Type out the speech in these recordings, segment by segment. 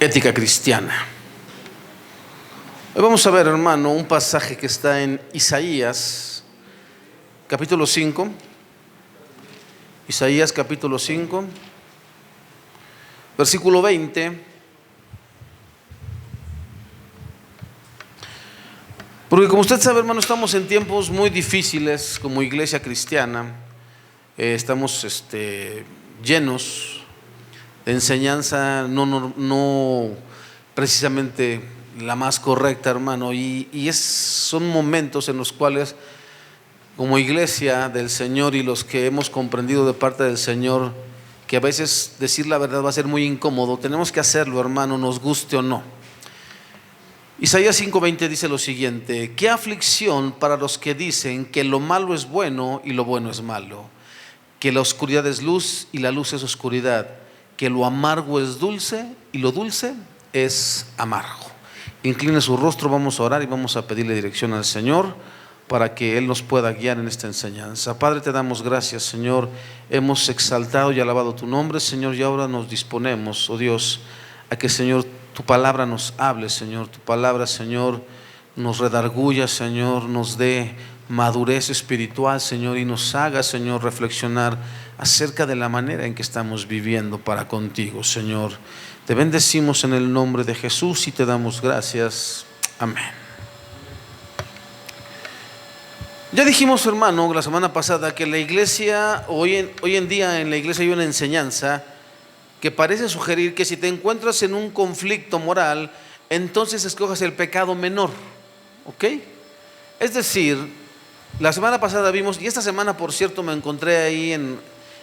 Ética cristiana. Hoy vamos a ver, hermano, un pasaje que está en Isaías, capítulo 5. Isaías, capítulo 5, versículo 20. Porque como usted sabe, hermano, estamos en tiempos muy difíciles como iglesia cristiana. Estamos llenos de enseñanza no precisamente la más correcta, hermano, son momentos en los cuales como iglesia del Señor y los que hemos comprendido de parte del Señor que a veces decir la verdad va a ser muy incómodo, tenemos que hacerlo, hermano, nos guste o no. Isaías 5:20 dice lo siguiente: qué aflicción para los que dicen que lo malo es bueno y lo bueno es malo, que la oscuridad es luz y la luz es oscuridad, que lo amargo es dulce y lo dulce es amargo. Incline su rostro, vamos a orar y vamos a pedirle dirección al Señor para que Él nos pueda guiar en esta enseñanza. Padre, te damos gracias, Señor. Hemos exaltado y alabado tu nombre, Señor, y ahora nos disponemos, oh Dios, a que, Señor, tu palabra nos hable, Señor. Tu palabra, Señor, nos redarguya, Señor, nos dé madurez espiritual, Señor, y nos haga, Señor, reflexionar acerca de la manera en que estamos viviendo para contigo, Señor. Te bendecimos en el nombre de Jesús y te damos gracias. Amén. Ya dijimos, hermano, la semana pasada que la iglesia, hoy en día en la iglesia hay una enseñanza que parece sugerir que si te encuentras en un conflicto moral, entonces escojas el pecado menor, ¿ok? Es decir, la semana pasada vimos, y esta semana por cierto me encontré ahí en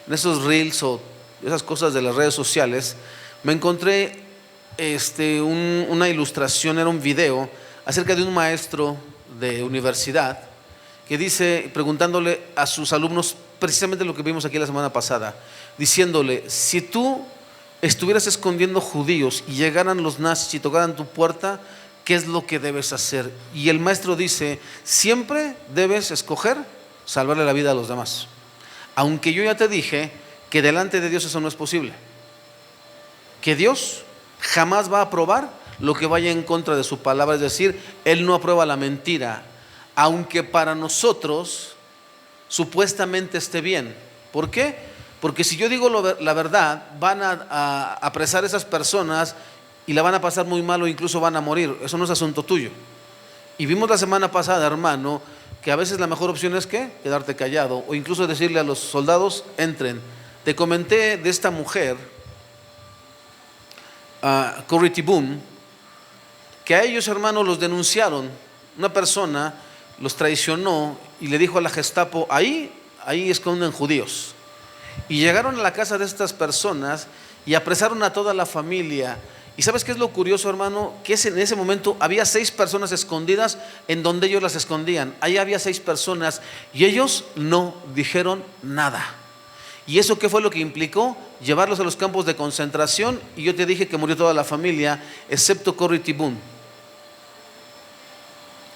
esos reels o esas cosas de las redes sociales, me encontré una ilustración, era un video acerca de un maestro de universidad que dice, preguntándole a sus alumnos precisamente lo que vimos aquí la semana pasada, diciéndole: si tú estuvieras escondiendo judíos y llegaran los nazis y tocaran tu puerta, ¿qué es lo que debes hacer? Y el maestro dice: siempre debes escoger salvarle la vida a los demás, aunque yo ya te dije que delante de Dios eso no es posible, que Dios jamás va a aprobar lo que vaya en contra de su palabra. Es decir, Él no aprueba la mentira, aunque para nosotros supuestamente esté bien. ¿Por qué? Porque si yo digo la verdad, van a apresar a esas personas y la van a pasar muy mal o incluso van a morir. Eso no es asunto tuyo. Y vimos la semana pasada, hermano, que a veces la mejor opción es ¿qué? Quedarte callado o incluso decirle a los soldados: entren. Te comenté de esta mujer, Corrie ten Boom, que a ellos, hermano, los denunciaron. Una persona los traicionó y le dijo a la Gestapo: ahí esconden judíos. Y llegaron a la casa de estas personas y apresaron a toda la familia. ¿Y sabes qué es lo curioso, hermano? Que en ese momento había 6 personas escondidas en donde ellos las escondían. Ahí había 6 personas y ellos no dijeron nada. ¿Y eso qué fue lo que implicó? Llevarlos a los campos de concentración. Y yo te dije que murió toda la familia excepto Corrie ten Boom.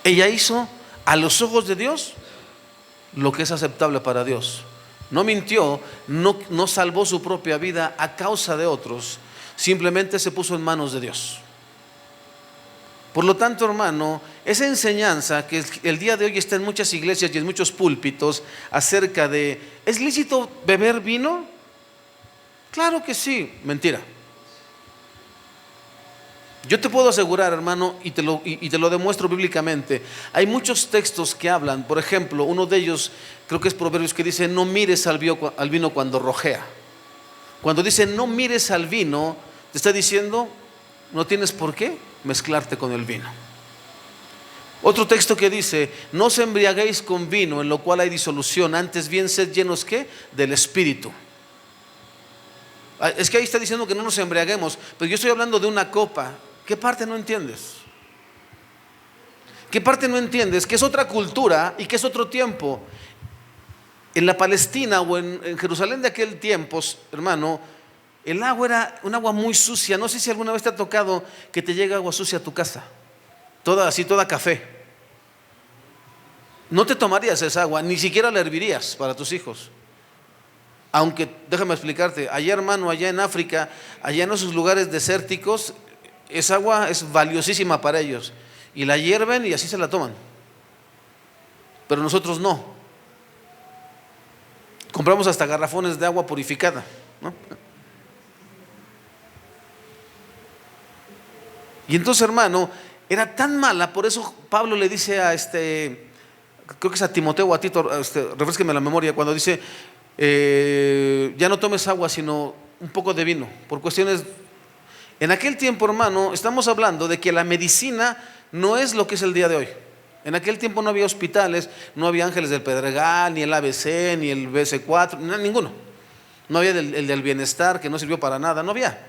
Ella hizo a los ojos de Dios lo que es aceptable para Dios. No mintió, no salvó su propia vida a causa de otros, simplemente se puso en manos de Dios. Por lo tanto, hermano, esa enseñanza que el día de hoy está en muchas iglesias y en muchos púlpitos acerca de ¿es lícito beber vino? Claro que sí. Mentira. Yo te puedo asegurar, hermano, y te lo demuestro bíblicamente. Hay muchos textos que hablan, por ejemplo, uno de ellos creo que es Proverbios, que dice: no mires al vino cuando rojea. Cuando dice no mires al vino, te está diciendo no tienes por qué mezclarte con el vino. Otro texto que dice: no os embriaguéis con vino, en lo cual hay disolución, antes bien sed llenos ¿qué? Del Espíritu. Es que ahí está diciendo que no nos embriaguemos, pero yo estoy hablando de una copa. ¿Qué parte no entiendes? ¿Qué parte no entiendes? Que es otra cultura y que es otro tiempo. En la Palestina o en Jerusalén de aquel tiempo, hermano, el agua era un agua muy sucia. No sé si alguna vez te ha tocado que te llegue agua sucia a tu casa, toda café. No te tomarías esa agua, ni siquiera la hervirías para tus hijos. Aunque déjame explicarte, allá, hermano, allá en África, allá en esos lugares desérticos, esa agua es valiosísima para ellos y la hierven y así se la toman. Pero nosotros no. Compramos hasta garrafones de agua purificada, ¿no? Y entonces, hermano, era tan mala, por eso Pablo le dice a creo que es a Timoteo o a Tito, refrésqueme la memoria, cuando dice, ya no tomes agua, sino un poco de vino, por cuestiones. En aquel tiempo, hermano, estamos hablando de que la medicina no es lo que es el día de hoy. En aquel tiempo no había hospitales, no había Ángeles del Pedregal, ni el ABC, ni el BC4, ninguno. No había el del bienestar, que no sirvió para nada, no había.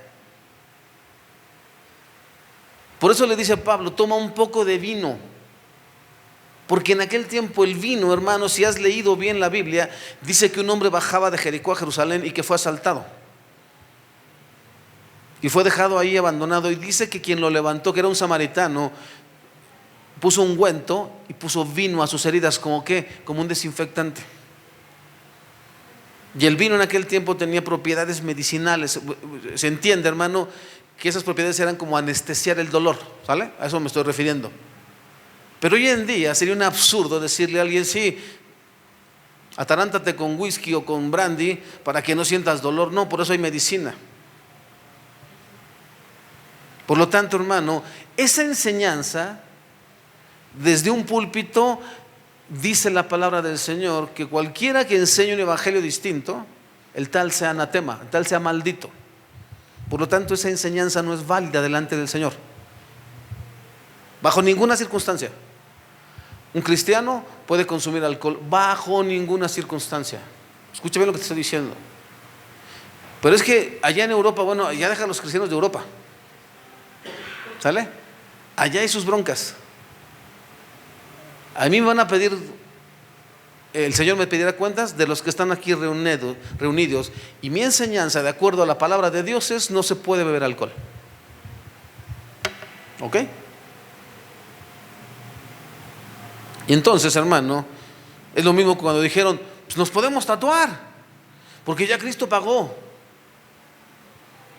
Por eso le dice a Pablo, toma un poco de vino. Porque en aquel tiempo el vino, hermano, si has leído bien la Biblia, dice que un hombre bajaba de Jericó a Jerusalén y que fue asaltado. Y fue dejado ahí abandonado. Y dice que quien lo levantó, que era un samaritano, puso ungüento y puso vino a sus heridas, como un desinfectante. Y el vino en aquel tiempo tenía propiedades medicinales. Se entiende, hermano, que esas propiedades eran como anestesiar el dolor, ¿sale? A eso me estoy refiriendo. Pero hoy en día sería un absurdo decirle a alguien, sí, atarántate con whisky o con brandy para que no sientas dolor. No, por eso hay medicina. Por lo tanto, hermano, esa enseñanza, desde un púlpito, dice la palabra del Señor, que cualquiera que enseñe un evangelio distinto, el tal sea anatema, el tal sea maldito. Por lo tanto, esa enseñanza no es válida delante del Señor, bajo ninguna circunstancia. Un cristiano puede consumir alcohol bajo ninguna circunstancia. Escucha bien lo que te estoy diciendo. Pero es que allá en Europa, bueno, ya deja a los cristianos de Europa, ¿sale? Allá hay sus broncas. A mí me van a pedir, el Señor me pedirá cuentas de los que están aquí reunidos, y mi enseñanza, de acuerdo a la palabra de Dios, es: no se puede beber alcohol. ¿Ok? Y entonces, hermano, es lo mismo cuando dijeron, pues nos podemos tatuar, porque ya Cristo pagó.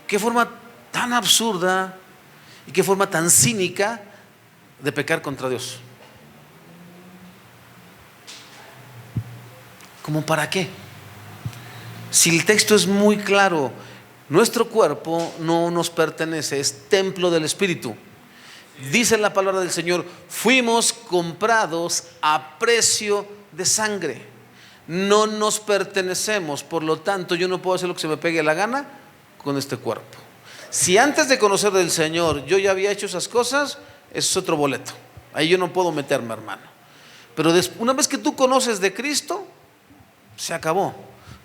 Qué forma tan absurda y qué forma tan cínica de pecar contra Dios. ¿Cómo para qué? Si el texto es muy claro, nuestro cuerpo no nos pertenece, es templo del Espíritu. Dice la palabra del Señor, fuimos comprados a precio de sangre. No nos pertenecemos, por lo tanto yo no puedo hacer lo que se me pegue la gana con este cuerpo. Si antes de conocer del Señor yo ya había hecho esas cosas, eso es otro boleto. Ahí yo no puedo meterme, hermano. Pero una vez que tú conoces de Cristo, se acabó.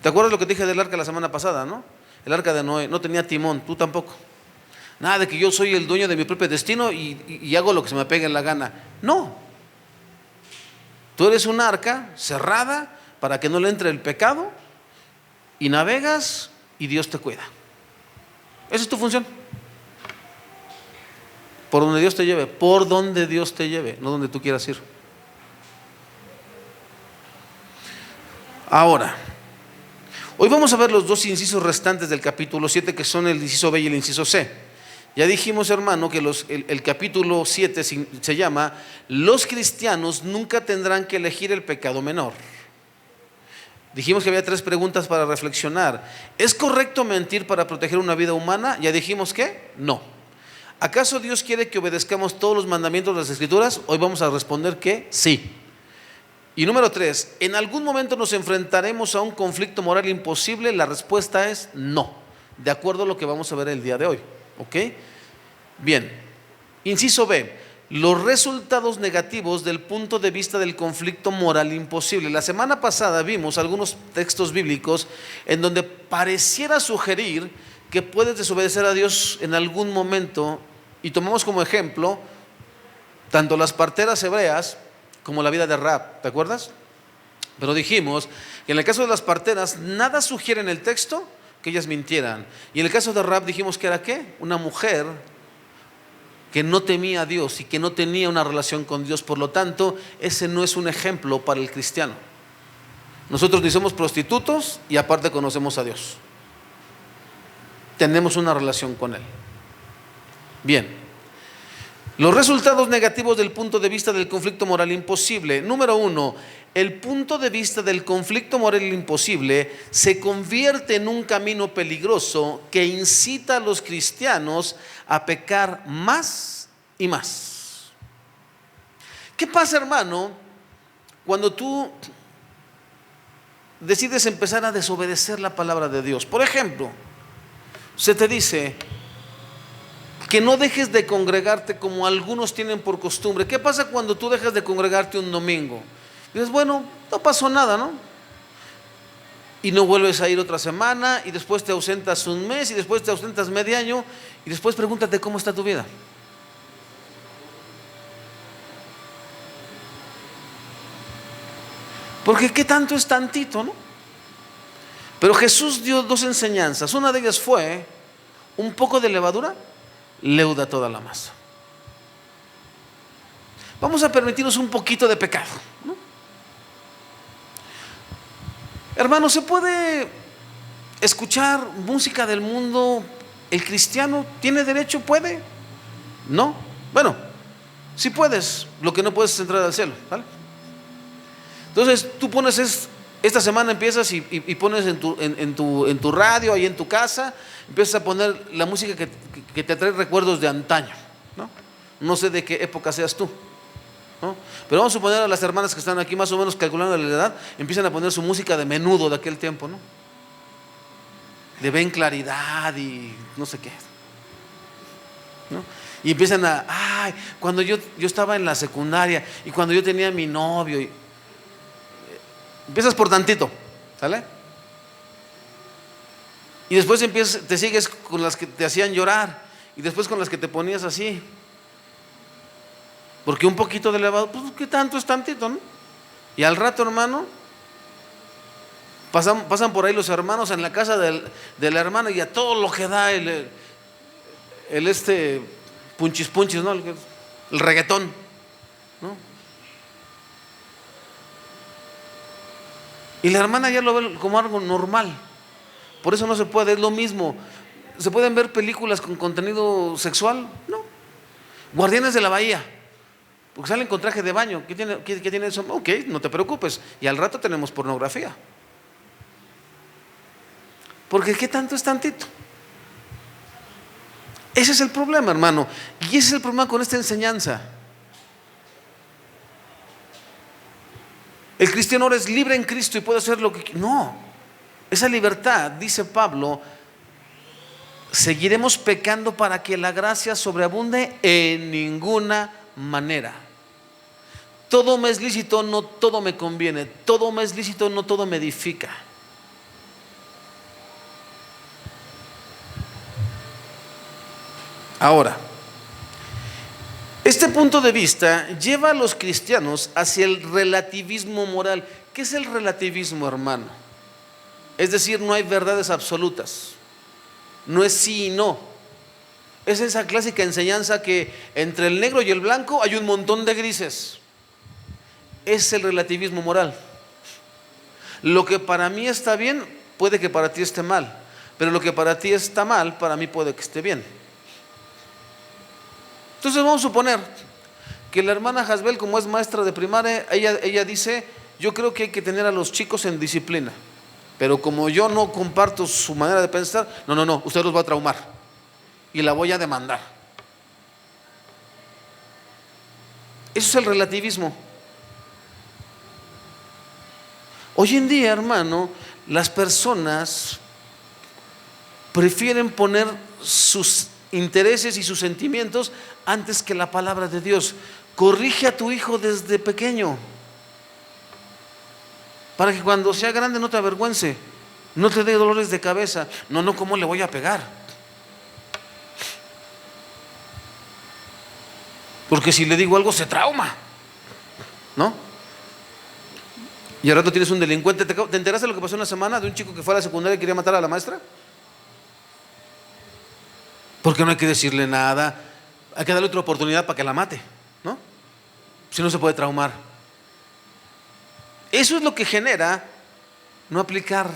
¿Te acuerdas lo que te dije del arca la semana pasada, no? El arca de Noé no tenía timón, tú tampoco. Nada de que yo soy el dueño de mi propio destino y hago lo que se me pegue en la gana. No. Tú eres un arca cerrada para que no le entre el pecado, y navegas y Dios te cuida. Esa es tu función. Por donde Dios te lleve, por donde Dios te lleve, no donde tú quieras ir. Ahora, hoy vamos a ver los dos incisos restantes del capítulo 7, que son el inciso B y el inciso C. Ya dijimos, hermano, que el capítulo 7 se llama los cristianos nunca tendrán que elegir el pecado menor. Dijimos que había 3 preguntas para reflexionar. ¿Es correcto mentir para proteger una vida humana? Ya dijimos que no. ¿Acaso Dios quiere que obedezcamos todos los mandamientos de las Escrituras? Hoy vamos a responder que sí. Y número 3, ¿en algún momento nos enfrentaremos a un conflicto moral imposible? La respuesta es no, de acuerdo a lo que vamos a ver el día de hoy. ¿Ok? Bien, inciso B, los resultados negativos del punto de vista del conflicto moral imposible. La semana pasada vimos algunos textos bíblicos en donde pareciera sugerir que puedes desobedecer a Dios en algún momento, y tomamos como ejemplo tanto las parteras hebreas como la vida de Rahab, ¿te acuerdas? Pero dijimos que en el caso de las parteras nada sugiere en el texto que ellas mintieran, y en el caso de Rahab dijimos que era ¿qué? Una mujer que no temía a Dios y que no tenía una relación con Dios. Por lo tanto, ese no es un ejemplo para el cristiano. Nosotros ni somos prostitutos y aparte conocemos a Dios, tenemos una relación con Él. Bien, Los resultados negativos del punto de vista del conflicto moral imposible. Número uno, el punto de vista del conflicto moral imposible se convierte en un camino peligroso que incita a los cristianos a pecar más y más. ¿Qué pasa, hermano, cuando tú decides empezar a desobedecer la palabra de Dios? Por ejemplo, se te dice que no dejes de congregarte como algunos tienen por costumbre. ¿Qué pasa cuando tú dejas de congregarte un domingo? Dices, bueno, no pasó nada, ¿no? Y no vuelves a ir otra semana, y después te ausentas un mes, y después te ausentas medio año, y después pregúntate cómo está tu vida. Porque qué tanto es tantito, ¿no? Pero Jesús dio dos enseñanzas. Una de ellas fue: un poco de levadura leuda toda la masa. Vamos a permitirnos un poquito de pecado, ¿no? Hermano, ¿se puede escuchar música del mundo? ¿El cristiano tiene derecho? ¿Puede? No. Bueno, sí puedes, lo que no puedes es entrar al cielo, ¿vale? Entonces tú pones esta semana empiezas y pones en tu radio, ahí en tu casa, empiezas a poner la música que te trae recuerdos de antaño, ¿no? No sé de qué época seas tú, ¿no? Pero vamos a suponer a las hermanas que están aquí más o menos calculando la edad, empiezan a poner su música de Menudo de aquel tiempo, ¿no? De Ven Claridad y no sé qué, ¿no? Y empiezan ay, cuando yo estaba en la secundaria y cuando yo tenía mi novio empiezas por tantito, ¿sale? Y después te sigues con las que te hacían llorar, y después con las que te ponías así. Porque un poquito de elevado, pues ¿qué tanto es tantito, no? Y al rato, hermano, pasan por ahí los hermanos en la casa de la hermana, y a todo lo que da el punchis punchis, ¿no? El reggaetón, ¿no? Y la hermana ya lo ve como algo normal. Por eso no se puede, es lo mismo. ¿Se pueden ver películas con contenido sexual? No. Guardianes de la Bahía, porque salen con traje de baño. ¿Qué tiene eso? Ok, no te preocupes. Y al rato tenemos pornografía. Porque ¿qué tanto es tantito? Ese es el problema, hermano. Y ese es el problema con esta enseñanza. El cristiano ahora es libre en Cristo y puede hacer lo que quiera. No, esa libertad, dice Pablo, seguiremos pecando para que la gracia sobreabunde en ninguna manera. Todo me es lícito, no todo me conviene. Todo me es lícito, no todo me edifica. Ahora, este punto de vista lleva a los cristianos hacia el relativismo moral. ¿Qué es el relativismo, hermano? Es decir, no hay verdades absolutas. No es sí y no. Es esa clásica enseñanza que entre el negro y el blanco hay un montón de grises. Es el relativismo moral. Lo que para mí está bien, puede que para ti esté mal. Pero lo que para ti está mal, para mí puede que esté bien. Entonces vamos a suponer que la hermana Hasbel, como es maestra de primaria, ella dice: yo creo que hay que tener a los chicos en disciplina, pero como yo no comparto su manera de pensar, no, usted los va a traumar y la voy a demandar. Eso es el relativismo. Hoy en día, hermano, las personas prefieren poner sus intereses y sus sentimientos antes que la palabra de Dios. Corrige a tu hijo desde pequeño, para que cuando sea grande no te avergüence, no te dé dolores de cabeza. No, ¿cómo le voy a pegar? Porque si le digo algo se trauma, ¿no? Y al rato tienes un delincuente. ¿Te enteraste de lo que pasó una semana de un chico que fue a la secundaria y quería matar a la maestra? Porque no hay que decirle nada, hay que darle otra oportunidad para que la mate, ¿no? Si no, se puede traumar. Eso es lo que genera no aplicar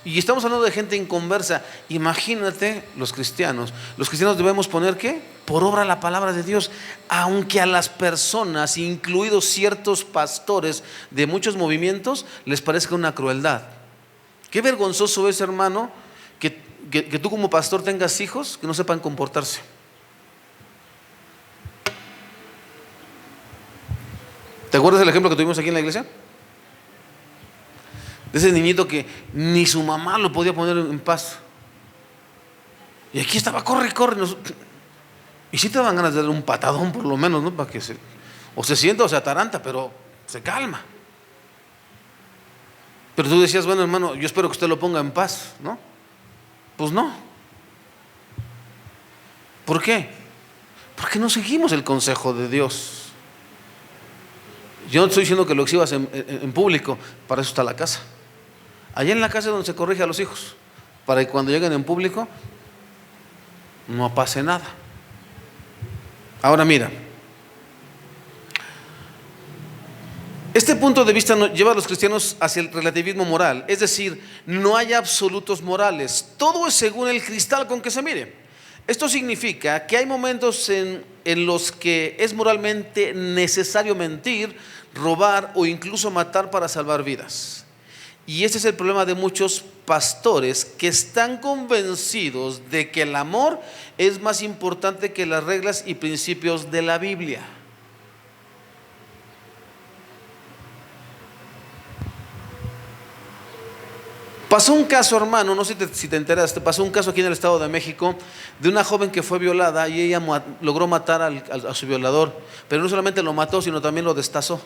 Y estamos hablando de gente inconversa. Imagínate los cristianos. Los cristianos debemos poner ¿qué? Por obra la palabra de Dios. Aunque a las personas, incluidos ciertos pastores de muchos movimientos, les parezca una crueldad. Qué vergonzoso es, hermano, que tú como pastor tengas hijos que no sepan comportarse. ¿Te acuerdas del ejemplo que tuvimos aquí en la iglesia? De ese niñito que ni su mamá lo podía poner en paz. Y aquí estaba, corre, corre. Y sí te daban ganas de darle un patadón por lo menos, ¿no? Para que o se sienta o se ataranta, pero se calma. Pero tú decías, bueno, hermano, yo espero que usted lo ponga en paz, ¿no? Pues no. ¿Por qué? Porque no seguimos el consejo de Dios. Yo no estoy diciendo que lo exhibas en público, para eso está la casa. Allá en la casa es donde se corrige a los hijos, para que cuando lleguen en público no pase nada. Ahora mira, este punto de vista lleva a los cristianos hacia el relativismo moral, es decir, no hay absolutos morales, todo es según el cristal con que se mire. Esto significa que hay momentos en los que es moralmente necesario mentir, robar o incluso matar para salvar vidas. Y ese es el problema de muchos pastores que están convencidos de que el amor es más importante que las reglas y principios de la Biblia. Pasó un caso, hermano, no sé si te enteraste, pasó un caso aquí en el Estado de México de una joven que fue violada y ella logró matar a su violador, pero no solamente lo mató, sino también lo destazó.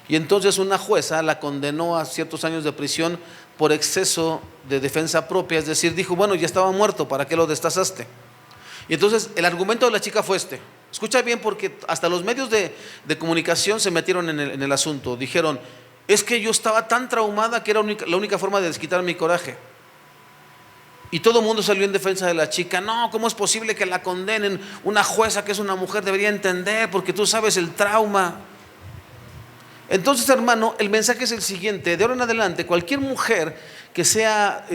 Y entonces una jueza la condenó a ciertos años de prisión por exceso de defensa propia, es decir, dijo, bueno, ya estaba muerto, ¿para qué lo destazaste? Y entonces el argumento de la chica fue este. Escucha bien, porque hasta los medios de comunicación se metieron en el asunto. Dijeron, es que yo estaba tan traumada que era la única forma de desquitar mi coraje. Y todo el mundo salió en defensa de la chica. No, ¿cómo es posible que la condenen? Una jueza que es una mujer debería entender, porque tú sabes el trauma. Entonces, hermano, el mensaje es el siguiente: de ahora en adelante, cualquier mujer que sea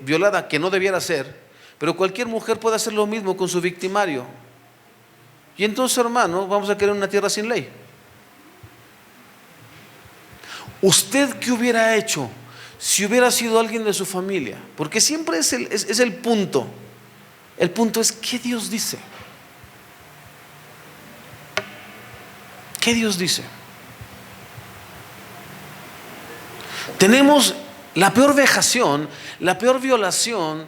violada, que no debiera ser, pero cualquier mujer puede hacer lo mismo con su victimario. Y entonces, hermano, vamos a querer una tierra sin ley. ¿Usted qué hubiera hecho si hubiera sido alguien de su familia? Porque siempre es el punto. El punto es, ¿qué Dios dice? ¿Qué Dios dice? Tenemos la peor vejación, la peor violación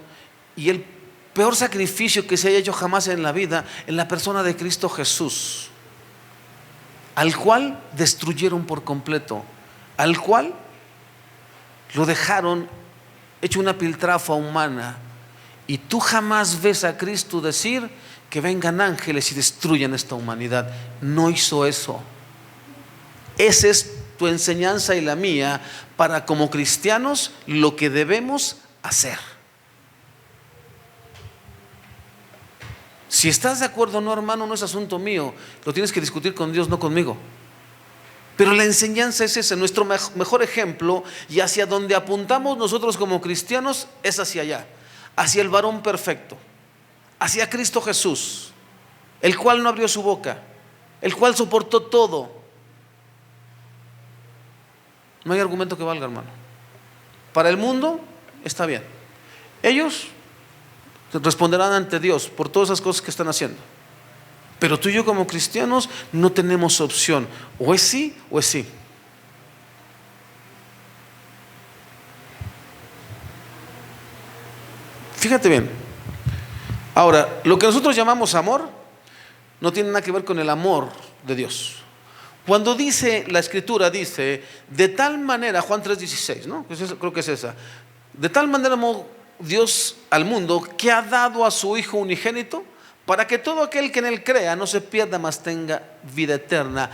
y el peor sacrificio que se haya hecho jamás en la vida en la persona de Cristo Jesús, al cual destruyeron por completo, al cual lo dejaron hecho una piltrafa humana. Y tú jamás ves a Cristo decir que vengan ángeles y destruyan esta humanidad. No hizo eso. Esa es tu enseñanza y la mía para, como cristianos, lo que debemos hacer. Si estás de acuerdo o no, hermano, no es asunto mío. Lo tienes que discutir con Dios, no conmigo. Pero la enseñanza es esa, nuestro mejor ejemplo, y hacia donde apuntamos nosotros como cristianos es hacia allá, hacia el varón perfecto, hacia Cristo Jesús, el cual no abrió su boca, el cual soportó todo. No hay argumento que valga, hermano. Para el mundo está bien. Ellos responderán ante Dios por todas esas cosas que están haciendo. Pero tú y yo como cristianos no tenemos opción. O es sí o es sí. Fíjate bien. Ahora, lo que nosotros llamamos amor no tiene nada que ver con el amor de Dios. Cuando dice la Escritura, dice, de tal manera, Juan 3:16, ¿no? Creo que es esa. De tal manera amó Dios al mundo que ha dado a su Hijo unigénito, para que todo aquel que en Él crea no se pierda, mas tenga vida eterna.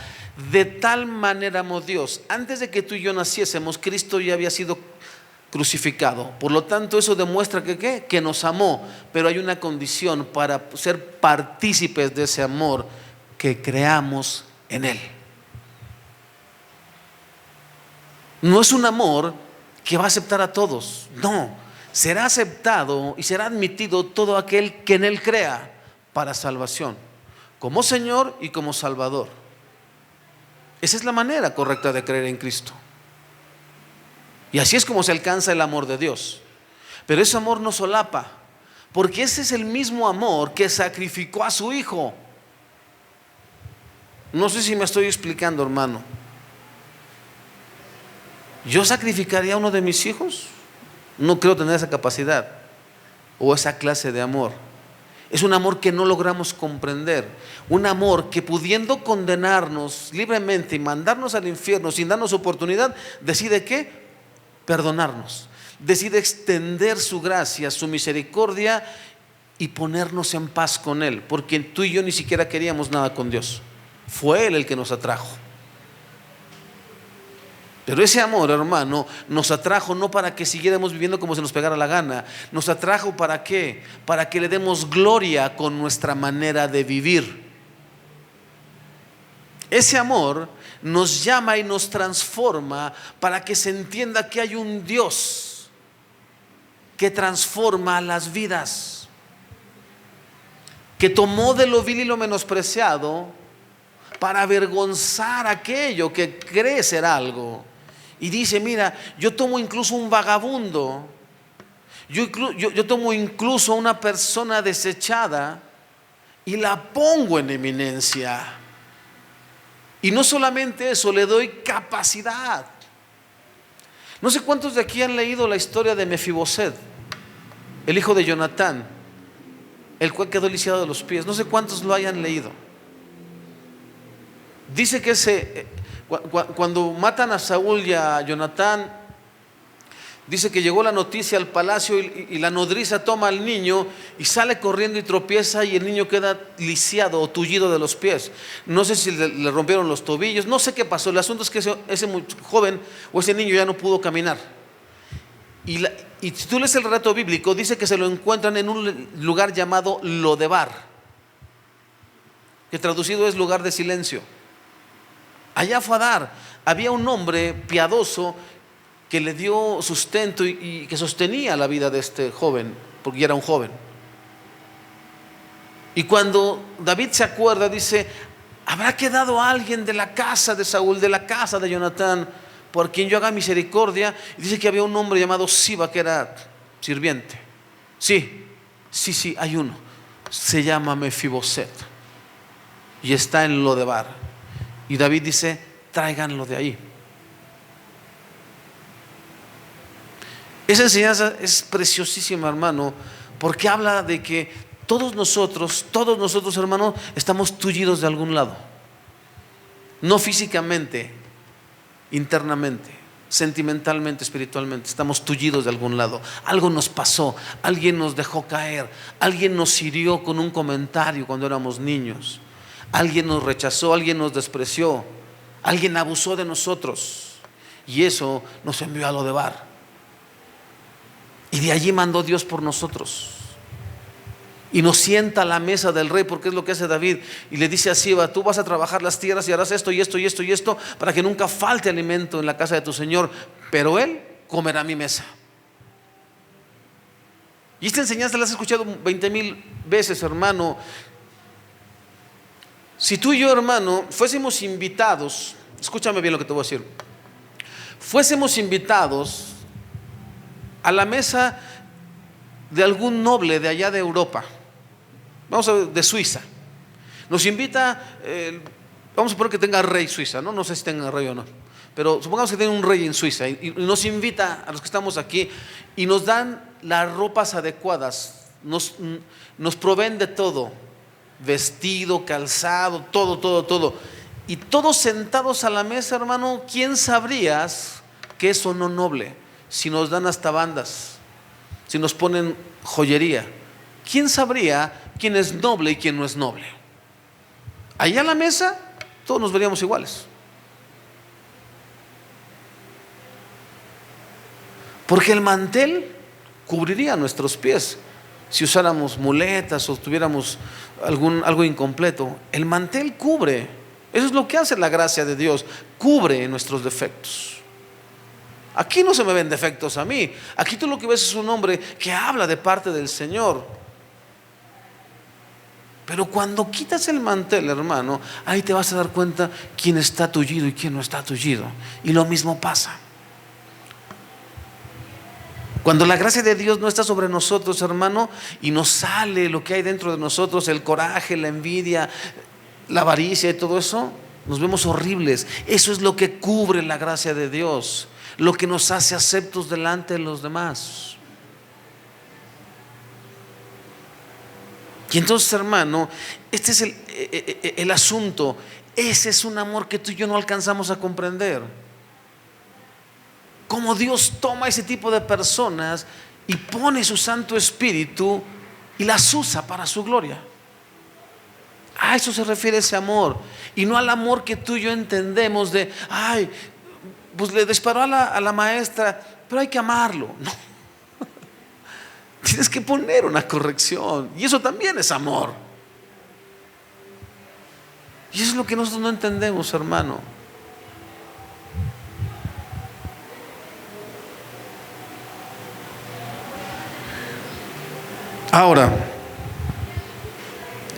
De tal manera amó Dios. Antes de que tú y yo naciésemos, Cristo ya había sido crucificado. Por lo tanto, eso demuestra que nos amó. Pero hay una condición para ser partícipes de ese amor: que creamos en Él. No es un amor que va a aceptar a todos. No, será aceptado y será admitido todo aquel que en Él crea para salvación, como Señor y como Salvador. Esa es la manera correcta de creer en Cristo. Y así es como se alcanza el amor de Dios. Pero ese amor no solapa, porque ese es el mismo amor que sacrificó a su Hijo. No sé si me estoy explicando, hermano. ¿Yo sacrificaría a uno de mis hijos? No creo tener esa capacidad o esa clase de amor. Es un amor que no logramos comprender. Un amor que, pudiendo condenarnos libremente y mandarnos al infierno sin darnos oportunidad, decide ¿qué? Perdonarnos. Decide extender su gracia, su misericordia y ponernos en paz con Él, porque tú y yo ni siquiera queríamos nada con Dios. Fue Él el que nos atrajo. Pero ese amor, hermano, nos atrajo no para que siguiéramos viviendo como se nos pegara la gana. Nos atrajo ¿para qué? Para que le demos gloria con nuestra manera de vivir. Ese amor nos llama y nos transforma para que se entienda que hay un Dios que transforma las vidas, que tomó de lo vil y lo menospreciado para avergonzar aquello que cree ser algo. Y dice, mira, yo tomo incluso un vagabundo, yo tomo incluso a una persona desechada y la pongo en eminencia. Y no solamente eso, le doy capacidad. No sé cuántos de aquí han leído la historia de Mefiboset, el hijo de Jonatán, el cual quedó lisiado de los pies. No sé cuántos lo hayan leído. Dice que cuando matan a Saúl y a Jonatán, dice que llegó la noticia al palacio y la nodriza toma al niño y sale corriendo y tropieza y el niño queda lisiado o tullido de los pies. No sé si le rompieron los tobillos, no sé qué pasó. El asunto es que ese joven o ese niño ya no pudo caminar. Y si tú lees el relato bíblico, dice que se lo encuentran en un lugar llamado Lodebar, que traducido es lugar de silencio. Allá fue a dar. Había un hombre piadoso que le dio sustento y que sostenía la vida de este joven, porque ya era un joven. Y cuando David se acuerda, dice, ¿habrá quedado alguien de la casa de Saúl, de la casa de Jonatán, por quien yo haga misericordia? Y dice que había un hombre llamado Siba, que era sirviente. Sí, hay uno. Se llama Mefiboset y está en Lodebar. Y David dice, tráiganlo de ahí. Esa enseñanza es preciosísima, hermano, porque habla de que todos nosotros, hermano, estamos tullidos de algún lado. No físicamente, internamente, sentimentalmente, espiritualmente, estamos tullidos de algún lado. Algo nos pasó, alguien nos dejó caer, alguien nos hirió con un comentario cuando éramos niños, alguien nos rechazó, alguien nos despreció, alguien abusó de nosotros y eso nos envió a Lodebar. Y de allí mandó Dios por nosotros y nos sienta a la mesa del rey, porque es lo que hace David. Y le dice a Siba, tú vas a trabajar las tierras y harás esto y esto y esto y esto para que nunca falte alimento en la casa de tu Señor, pero él comerá a mi mesa. Y esta enseñanza la has escuchado 20,000 veces, hermano. Si tú y yo, hermano, fuésemos invitados, escúchame bien lo que te voy a decir, fuésemos invitados a la mesa de algún noble de allá de Europa, vamos a ver, de Suiza, nos invita, vamos a suponer que tenga rey Suiza, no sé si tenga rey o no, pero supongamos que tiene un rey en Suiza y nos invita a los que estamos aquí y nos dan las ropas adecuadas, nos proveen de todo, vestido, calzado, todo, y todos sentados a la mesa, hermano. ¿Quién sabrías que eso no noble? Si nos dan hasta bandas, si nos ponen joyería, ¿quién sabría quién es noble y quién no es noble? Allá a la mesa todos nos veríamos iguales, porque el mantel cubriría nuestros pies. Si usáramos muletas o tuviéramos algo incompleto, el mantel cubre. Eso es lo que hace la gracia de Dios, cubre nuestros defectos. Aquí no se me ven defectos a mí. Aquí tú lo que ves es un hombre que habla de parte del Señor. Pero cuando quitas el mantel, hermano, ahí te vas a dar cuenta quién está tullido y quién no está tullido. Y lo mismo pasa. Cuando la gracia de Dios no está sobre nosotros, hermano, y nos sale lo que hay dentro de nosotros, el coraje, la envidia, la avaricia y todo eso, nos vemos horribles. Eso es lo que cubre la gracia de Dios, lo que nos hace aceptos delante de los demás. Y entonces, hermano, este es el asunto. Ese es un amor que tú y yo no alcanzamos a comprender. Cómo Dios toma ese tipo de personas y pone su Santo Espíritu y las usa para su gloria. A eso se refiere ese amor, y no al amor que tú y yo entendemos de, ay, pues le disparó a la maestra, pero hay que amarlo. No, tienes que poner una corrección, y eso también es amor. Y eso es lo que nosotros no entendemos, hermano. Ahora,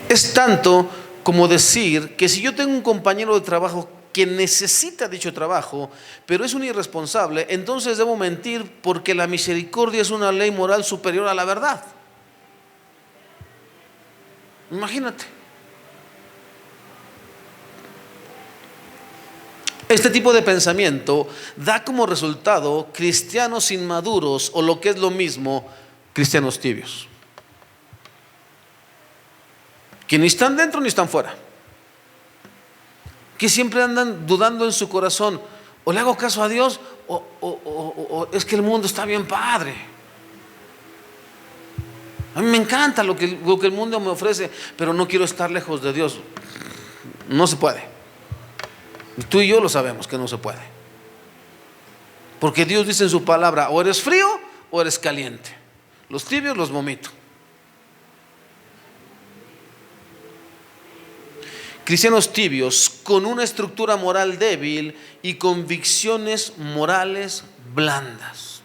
es tanto como decir que si yo tengo un compañero de trabajo que necesita dicho trabajo, pero es un irresponsable, entonces debo mentir porque la misericordia es una ley moral superior a la verdad. Imagínate. Este tipo de pensamiento da como resultado cristianos inmaduros, o lo que es lo mismo, cristianos tibios, que ni están dentro ni están fuera, que siempre andan dudando en su corazón: o le hago caso a Dios o es que el mundo está bien padre. A mí me encanta lo que el mundo me ofrece, pero no quiero estar lejos de Dios. No se puede. Tú y yo lo sabemos que no se puede, porque Dios dice en su palabra: o eres frío o eres caliente. Los tibios los vomito. Cristianos tibios con una estructura moral débil y convicciones morales blandas.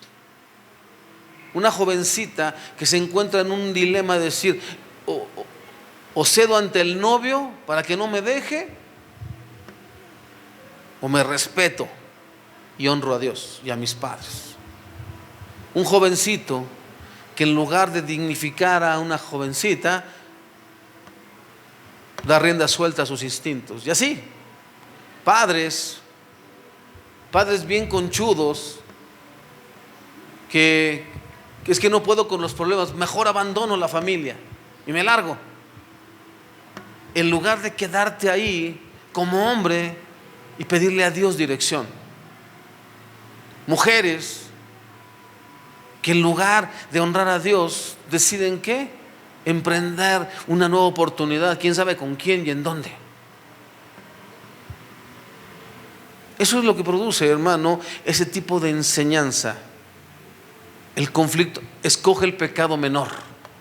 Una jovencita que se encuentra en un dilema de decir: o cedo ante el novio para que no me deje, o me respeto y honro a Dios y a mis padres. Un jovencito que en lugar de dignificar a una jovencita, da rienda suelta a sus instintos. Y así, padres bien conchudos, que es que no puedo con los problemas, mejor abandono la familia y me largo, en lugar de quedarte ahí como hombre y pedirle a Dios dirección. Mujeres que en lugar de honrar a Dios deciden ¿qué? Emprender una nueva oportunidad, quién sabe con quién y en dónde. Eso es lo que produce, hermano, ese tipo de enseñanza. El conflicto, escoge el pecado menor.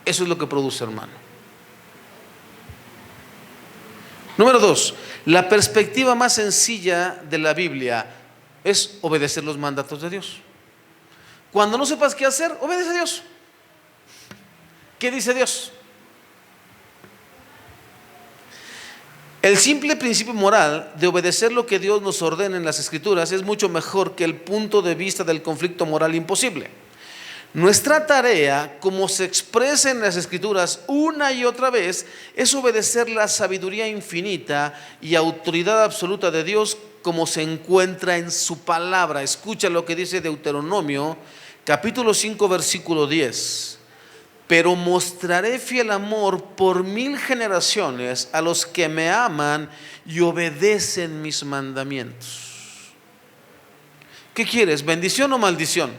Eso es lo que produce, hermano. Número 2, la perspectiva más sencilla de la Biblia es obedecer los mandatos de Dios. Cuando no sepas qué hacer, obedece a Dios. ¿Qué dice Dios? El simple principio moral de obedecer lo que Dios nos ordena en las Escrituras es mucho mejor que el punto de vista del conflicto moral imposible. Nuestra tarea, como se expresa en las Escrituras una y otra vez, es obedecer la sabiduría infinita y autoridad absoluta de Dios como se encuentra en su palabra. Escucha lo que dice Deuteronomio, capítulo 5, versículo 10. Pero mostraré fiel amor por 1000 generaciones a los que me aman y obedecen mis mandamientos. ¿Qué quieres? ¿Bendición o maldición?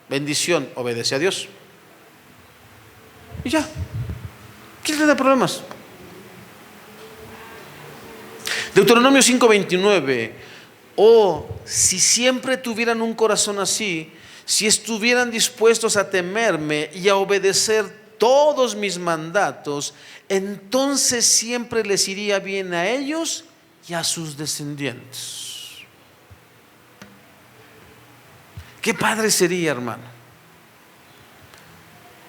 Bendición, obedece a Dios. Y ya, quítate de problemas. Deuteronomio 5:29. Oh, si siempre tuvieran un corazón así, si estuvieran dispuestos a temerme y a obedecer todos mis mandatos, entonces siempre les iría bien a ellos y a sus descendientes. Qué padre sería, hermano,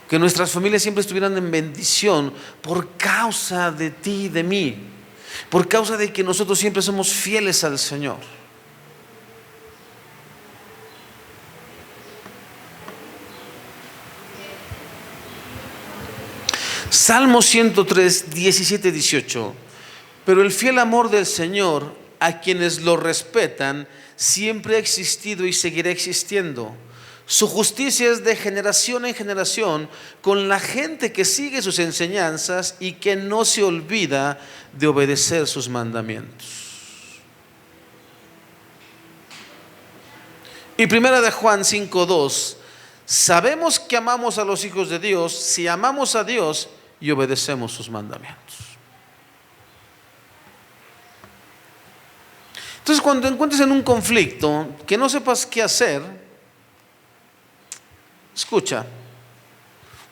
que nuestras familias siempre estuvieran en bendición por causa de ti y de mí, por causa de que nosotros siempre somos fieles al Señor. Salmo 103, 17, 18. Pero el fiel amor del Señor a quienes lo respetan siempre ha existido y seguirá existiendo. Su justicia es de generación en generación con la gente que sigue sus enseñanzas y que no se olvida de obedecer sus mandamientos. Y primera de Juan 5:2, sabemos que amamos a los hijos de Dios si amamos a Dios y obedecemos sus mandamientos. Entonces, cuando te encuentres en un conflicto que no sepas qué hacer, escucha.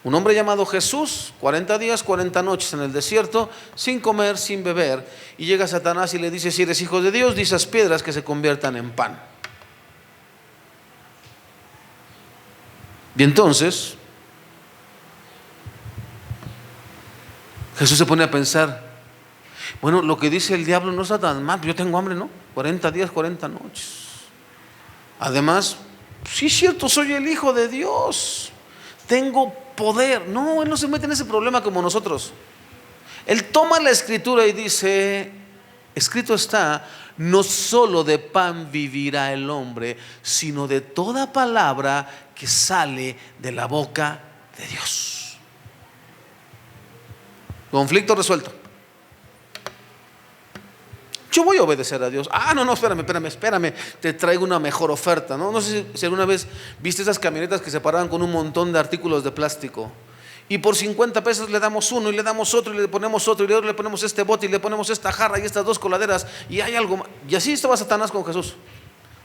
Un hombre llamado Jesús, 40 días, 40 noches en el desierto, sin comer, sin beber, y llega Satanás y le dice: si eres hijo de Dios, di esas piedras que se conviertan en pan. Y entonces Jesús se pone a pensar: bueno, lo que dice el diablo no está tan mal, yo tengo hambre, ¿no? 40 días, 40 noches. Además, sí es cierto, soy el hijo de Dios, tengo poder. No, él no se mete en ese problema como nosotros. Él toma la escritura y dice: escrito está, no solo de pan vivirá el hombre, sino de toda palabra que sale de la boca de Dios. Conflicto resuelto. Yo voy a obedecer a Dios. No, espérame, te traigo una mejor oferta, ¿no? No sé si alguna vez viste esas camionetas que se paraban con un montón de artículos de plástico, y por 50 pesos le damos uno, y le damos otro, y le ponemos otro, y luego le ponemos este bote, y le ponemos esta jarra, y estas dos coladeras, y hay algo más. Y así estaba Satanás con Jesús.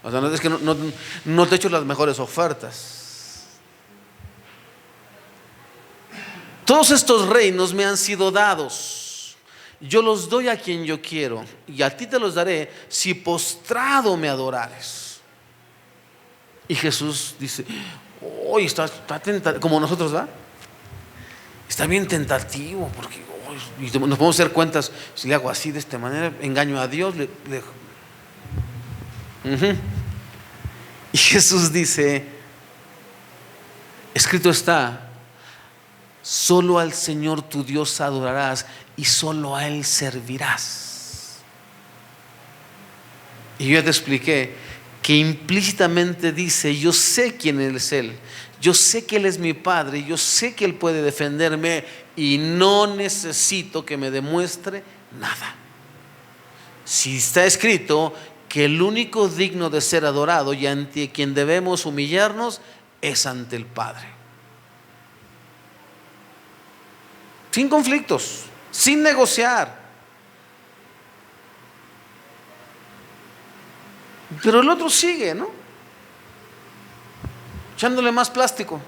O sea, no es que no te echo las mejores ofertas. Todos estos reinos me han sido dados. Yo los doy a quien yo quiero, y a ti te los daré si postrado me adorares. Y Jesús dice: hoy está tentativo, como nosotros, ¿va? Está bien tentativo, porque y nos podemos hacer cuentas: si le hago así, de esta manera, engaño a Dios. Y Jesús dice: escrito está, solo al Señor tu Dios adorarás y solo a Él servirás. Y yo ya te expliqué que implícitamente dice: yo sé quién es Él, yo sé que Él es mi Padre, yo sé que Él puede defenderme y no necesito que me demuestre nada. Si está escrito que el único digno de ser adorado y ante quien debemos humillarnos es ante el Padre. Sin conflictos, sin negociar. Pero el otro sigue, ¿no? Echándole más plástico.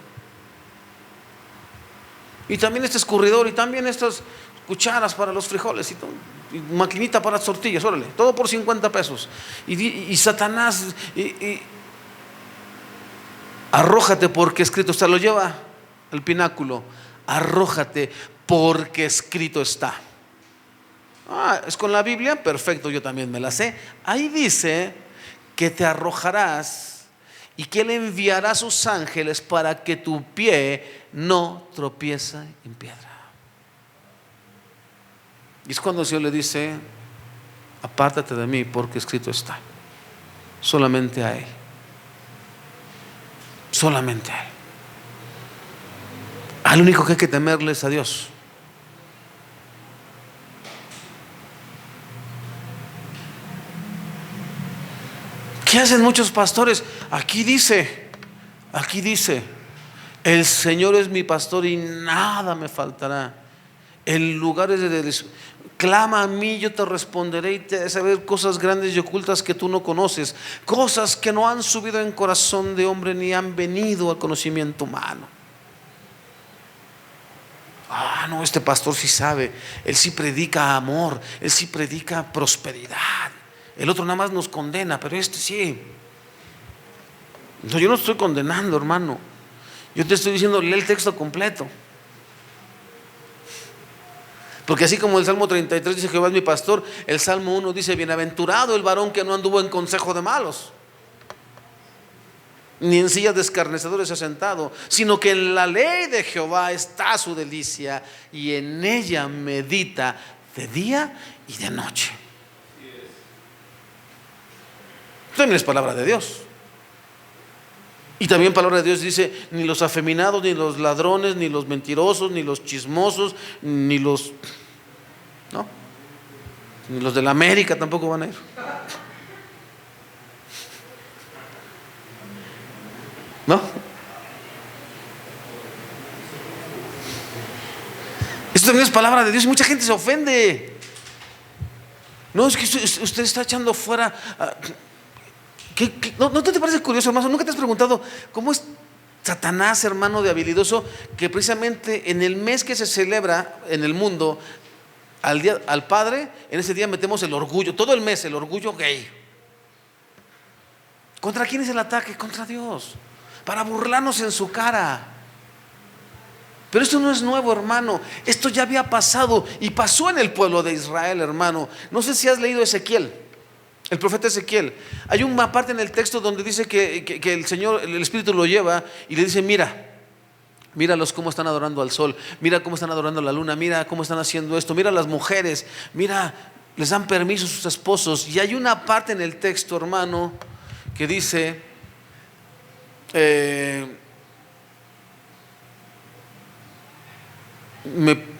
Y también este escurridor, y también estas cucharas para los frijoles, y todo, y maquinita para las tortillas, órale, todo por 50 pesos. Y Satanás, arrójate porque escrito está, lo lleva al pináculo. Arrójate porque escrito está. Es con la Biblia, perfecto, yo también me la sé. Ahí dice que te arrojarás y que Él enviará a sus ángeles para que tu pie no tropiece en piedra. Y es cuando el Señor le dice: apártate de mí porque escrito está. Solamente a Él. Solamente a Él. Al único que hay que temerle es a Dios. ¿Qué hacen muchos pastores? Aquí dice, el Señor es mi pastor y nada me faltará. En lugares de clama a mí, yo te responderé y te haré saber cosas grandes y ocultas que tú no conoces, cosas que no han subido en corazón de hombre ni han venido al conocimiento humano. No, este pastor sí sabe, él sí predica amor, él sí predica prosperidad. El otro nada más nos condena, pero este sí. No, yo no estoy condenando, hermano. Yo te estoy diciendo, lee el texto completo. Porque así como el Salmo 33 dice, Jehová es mi pastor, el Salmo 1 dice, bienaventurado el varón que no anduvo en consejo de malos, ni en sillas de escarnecedores se ha sentado, sino que en la ley de Jehová está su delicia, y en ella medita de día y de noche. También es palabra de Dios. Y también palabra de Dios dice, ni los afeminados, ni los ladrones, ni los mentirosos, ni los chismosos, ni los de la América tampoco van a ir. ¿No? Esto también es palabra de Dios y mucha gente se ofende. No, es que usted está echando fuera. ¿No te parece curioso, hermano? ¿Nunca te has preguntado cómo es Satanás, hermano, de habilidoso, que precisamente en el mes que se celebra en el mundo al Padre, en ese día metemos el orgullo, todo el mes, el orgullo gay? ¿Contra quién es el ataque? Contra Dios, para burlarnos en su cara. Pero esto no es nuevo, hermano. Esto ya había pasado y pasó en el pueblo de Israel, hermano. No sé si has leído Ezequiel, el profeta Ezequiel. Hay una parte en el texto donde dice que el Señor, el Espíritu lo lleva y le dice, míralos cómo están adorando al sol, mira cómo están adorando a la luna, mira cómo están haciendo esto, mira las mujeres, mira, les dan permiso a sus esposos. Y hay una parte en el texto, hermano, que dice,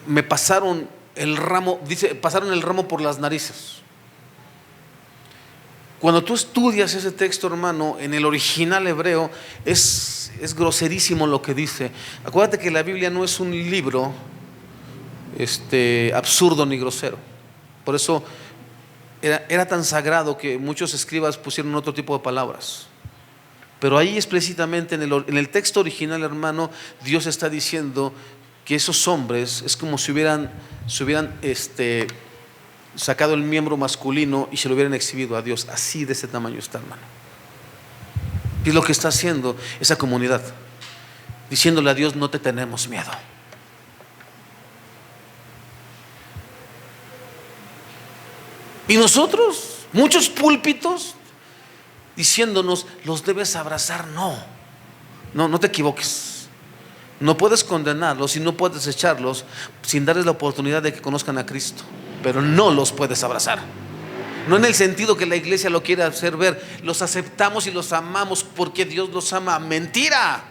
me pasaron el ramo, dice, pasaron el ramo por las narices. Cuando tú estudias ese texto, hermano, en el original hebreo, es groserísimo lo que dice. Acuérdate que la Biblia no es un libro absurdo ni grosero. Por eso era tan sagrado que muchos escribas pusieron otro tipo de palabras. Pero ahí explícitamente en el texto original, hermano, Dios está diciendo que esos hombres es como si hubieran sacado el miembro masculino y se lo hubieran exhibido a Dios. Así de ese tamaño está, hermano. Y es lo que está haciendo esa comunidad, diciéndole a Dios, no te tenemos miedo. Y nosotros, muchos púlpitos diciéndonos, los debes abrazar. No te equivoques. No puedes condenarlos y no puedes echarlos sin darles la oportunidad de que conozcan a Cristo, pero no los puedes abrazar. No en el sentido que la iglesia lo quiere hacer ver. Los aceptamos y los amamos porque Dios los ama. Mentira.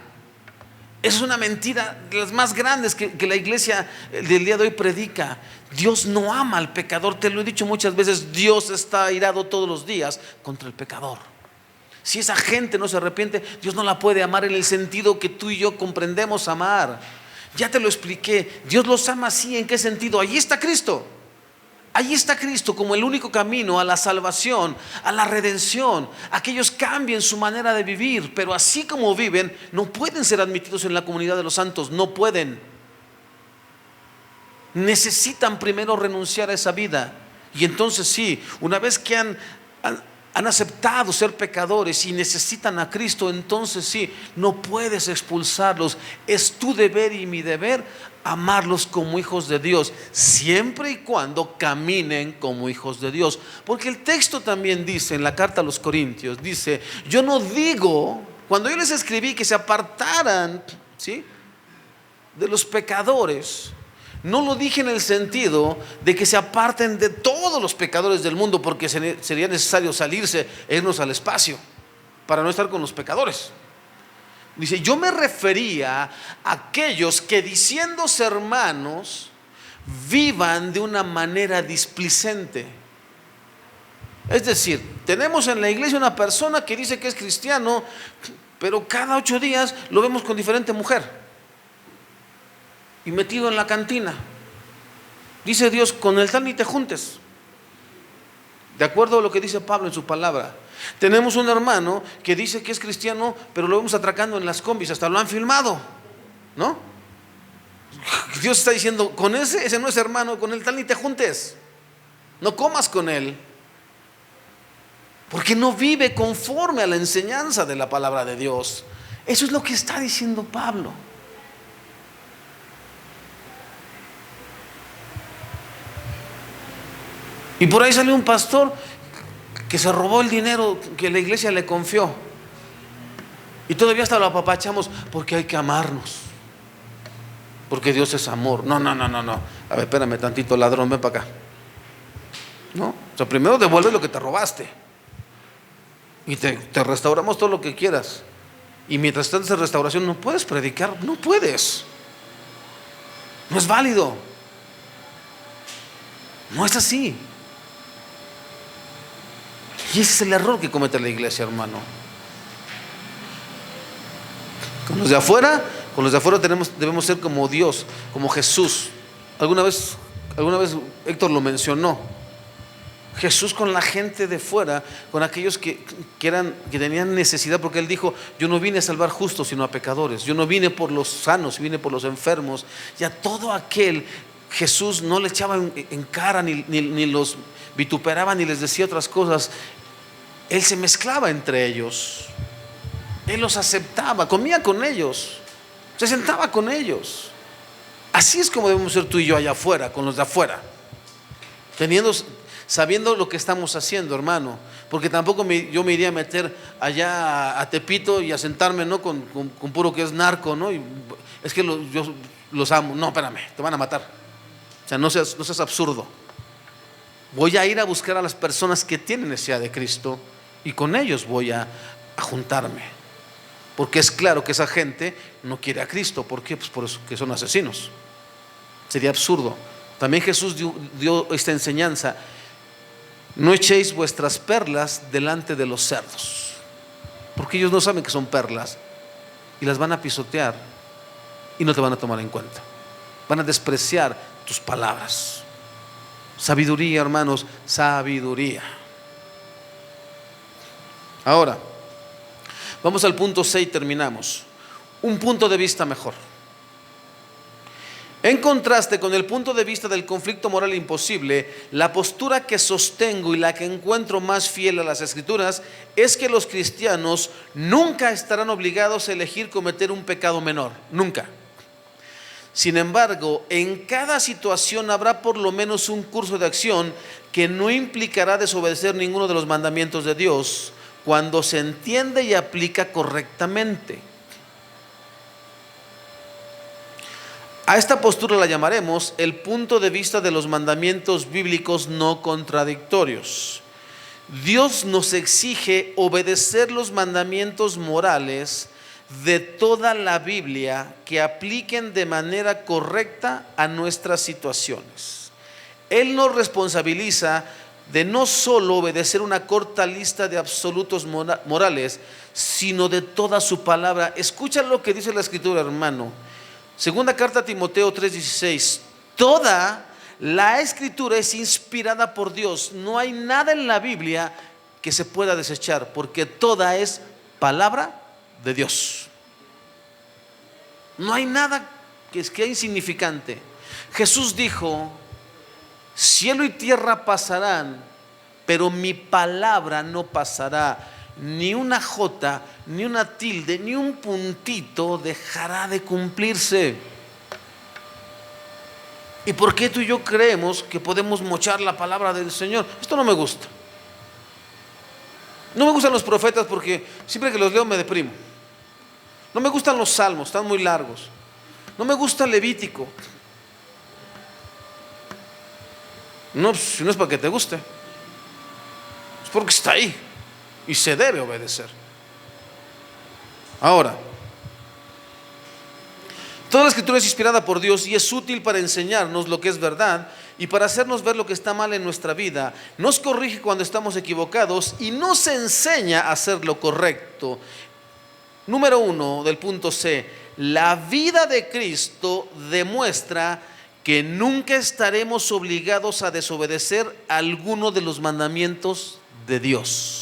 Esa es una mentira de las más grandes que la iglesia del día de hoy predica. Dios no ama al pecador. Te lo he dicho muchas veces. Dios está airado todos los días contra el pecador. Si esa gente no se arrepiente, Dios no la puede amar en el sentido que tú y yo comprendemos amar. Ya te lo expliqué. Dios los ama así. ¿En qué sentido? Allí está Cristo. Allí está Cristo como el único camino a la salvación, a la redención. Aquellos cambian su manera de vivir, pero así como viven, no pueden ser admitidos en la comunidad de los santos. No pueden. Necesitan primero renunciar a esa vida. Y entonces sí, una vez que han aceptado ser pecadores y necesitan a Cristo, entonces sí, no puedes expulsarlos. Es tu deber y mi deber amarlos como hijos de Dios, siempre y cuando caminen como hijos de Dios. Porque el texto también dice en la carta a los Corintios, dice, yo no digo, cuando yo les escribí que se apartaran, ¿sí?, de los pecadores, no lo dije en el sentido de que se aparten de todos los pecadores del mundo, porque sería necesario salirse e irnos al espacio para no estar con los pecadores. Dice, yo me refería a aquellos que diciéndose hermanos vivan de una manera displicente. Es decir, tenemos en la iglesia una persona que dice que es cristiano, pero cada 8 días lo vemos con diferente mujer y metido en la cantina. Dice Dios, con el tal ni te juntes. De acuerdo a lo que dice Pablo en su palabra. Tenemos un hermano que dice que es cristiano, pero lo vemos atracando en las combis, hasta lo han filmado, ¿no? Dios está diciendo, con ese no es hermano, con el tal ni te juntes, no comas con él, porque no vive conforme a la enseñanza de la palabra de Dios. Eso es lo que está diciendo Pablo. Y por ahí salió un pastor que se robó el dinero que la iglesia le confió, y todavía hasta lo apapachamos porque hay que amarnos, porque Dios es amor. No. A ver, espérame tantito, ladrón, ven para acá. No, o sea, primero devuelves lo que te robaste y te restauramos todo lo que quieras. Y mientras estás en restauración no puedes predicar, no puedes, no es válido, no es así. Y ese es el error que comete la iglesia, hermano. Con los de afuera debemos ser como Dios, como Jesús. Alguna vez Héctor lo mencionó. Jesús con la gente de fuera, con aquellos que tenían necesidad, porque Él dijo: yo no vine a salvar justos sino a pecadores. Yo no vine por los sanos, vine por los enfermos. Y a todo aquel Jesús no le echaba en cara, ni los vituperaba, ni les decía otras cosas. Él se mezclaba entre ellos, Él los aceptaba, comía con ellos, se sentaba con ellos. Así es como debemos ser tú y yo allá afuera, con los de afuera, sabiendo lo que estamos haciendo, hermano. Porque tampoco yo me iría a meter allá a Tepito y a sentarme, ¿no?, con puro que es narco, ¿no? Y es que yo los amo. No, espérame, te van a matar. O sea, no seas absurdo. Voy a ir a buscar a las personas que tienen necesidad de Cristo, y con ellos voy a juntarme, porque es claro que esa gente no quiere a Cristo. ¿Por qué? Pues por eso, que son asesinos. Sería absurdo. También Jesús dio esta enseñanza: no echéis vuestras perlas delante de los cerdos, porque ellos no saben que son perlas y las van a pisotear y no te van a tomar en cuenta, van a despreciar tus palabras. Sabiduría, hermanos, sabiduría. Ahora, vamos al punto 6, terminamos. Un punto de vista mejor. En contraste con el punto de vista del conflicto moral imposible, la postura que sostengo y la que encuentro más fiel a las Escrituras es que los cristianos nunca estarán obligados a elegir cometer un pecado menor, nunca. Sin embargo, en cada situación habrá por lo menos un curso de acción que no implicará desobedecer ninguno de los mandamientos de Dios, cuando se entiende y aplica correctamente. A esta postura la llamaremos el punto de vista de los mandamientos bíblicos no contradictorios. Dios nos exige obedecer los mandamientos morales de toda la Biblia que apliquen de manera correcta a nuestras situaciones. Él nos responsabiliza de no solo obedecer una corta lista de absolutos morales, sino de toda su palabra. Escucha lo que dice la Escritura, hermano. Segunda carta a Timoteo 3:16. Toda la Escritura es inspirada por Dios. No hay nada en la Biblia que se pueda desechar, porque toda es palabra de Dios. No hay nada que sea insignificante. Jesús dijo: cielo y tierra pasarán, pero mi palabra no pasará. Ni una jota, ni una tilde, ni un puntito dejará de cumplirse. ¿Y por qué tú y yo creemos que podemos mochar la palabra del Señor? Esto no me gusta. No me gustan los profetas porque siempre que los leo me deprimo. No me gustan los salmos, están muy largos. No me gusta Levítico. No, si no es para que te guste, es porque está ahí y se debe obedecer. Ahora, toda la Escritura es inspirada por Dios y es útil para enseñarnos lo que es verdad y para hacernos ver lo que está mal en nuestra vida. Nos corrige cuando estamos equivocados y nos enseña a hacer lo correcto. Número 1 del punto C: la vida de Cristo demuestra que nunca estaremos obligados a desobedecer alguno de los mandamientos de Dios.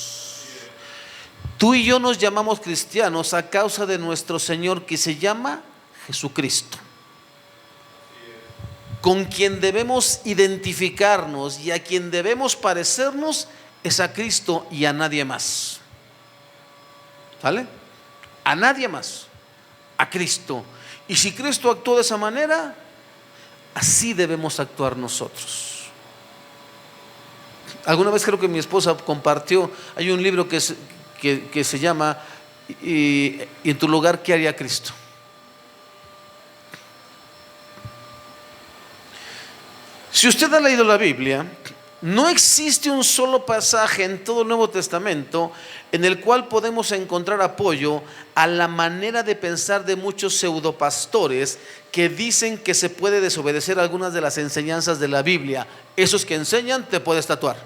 Tú y yo nos llamamos cristianos a causa de nuestro Señor, que se llama Jesucristo, con quien debemos identificarnos y a quien debemos parecernos es a Cristo y a nadie más. ¿Sale? A nadie más, a Cristo. Y si Cristo actuó de esa manera, así debemos actuar nosotros. Alguna vez creo que mi esposa compartió, hay un libro que se llama y en tu lugar, ¿qué haría Cristo? Si usted ha leído la Biblia, no existe un solo pasaje en todo el Nuevo Testamento en el cual podemos encontrar apoyo a la manera de pensar de muchos pseudopastores que dicen que se puede desobedecer algunas de las enseñanzas de la Biblia. Esos que enseñan te puedes tatuar,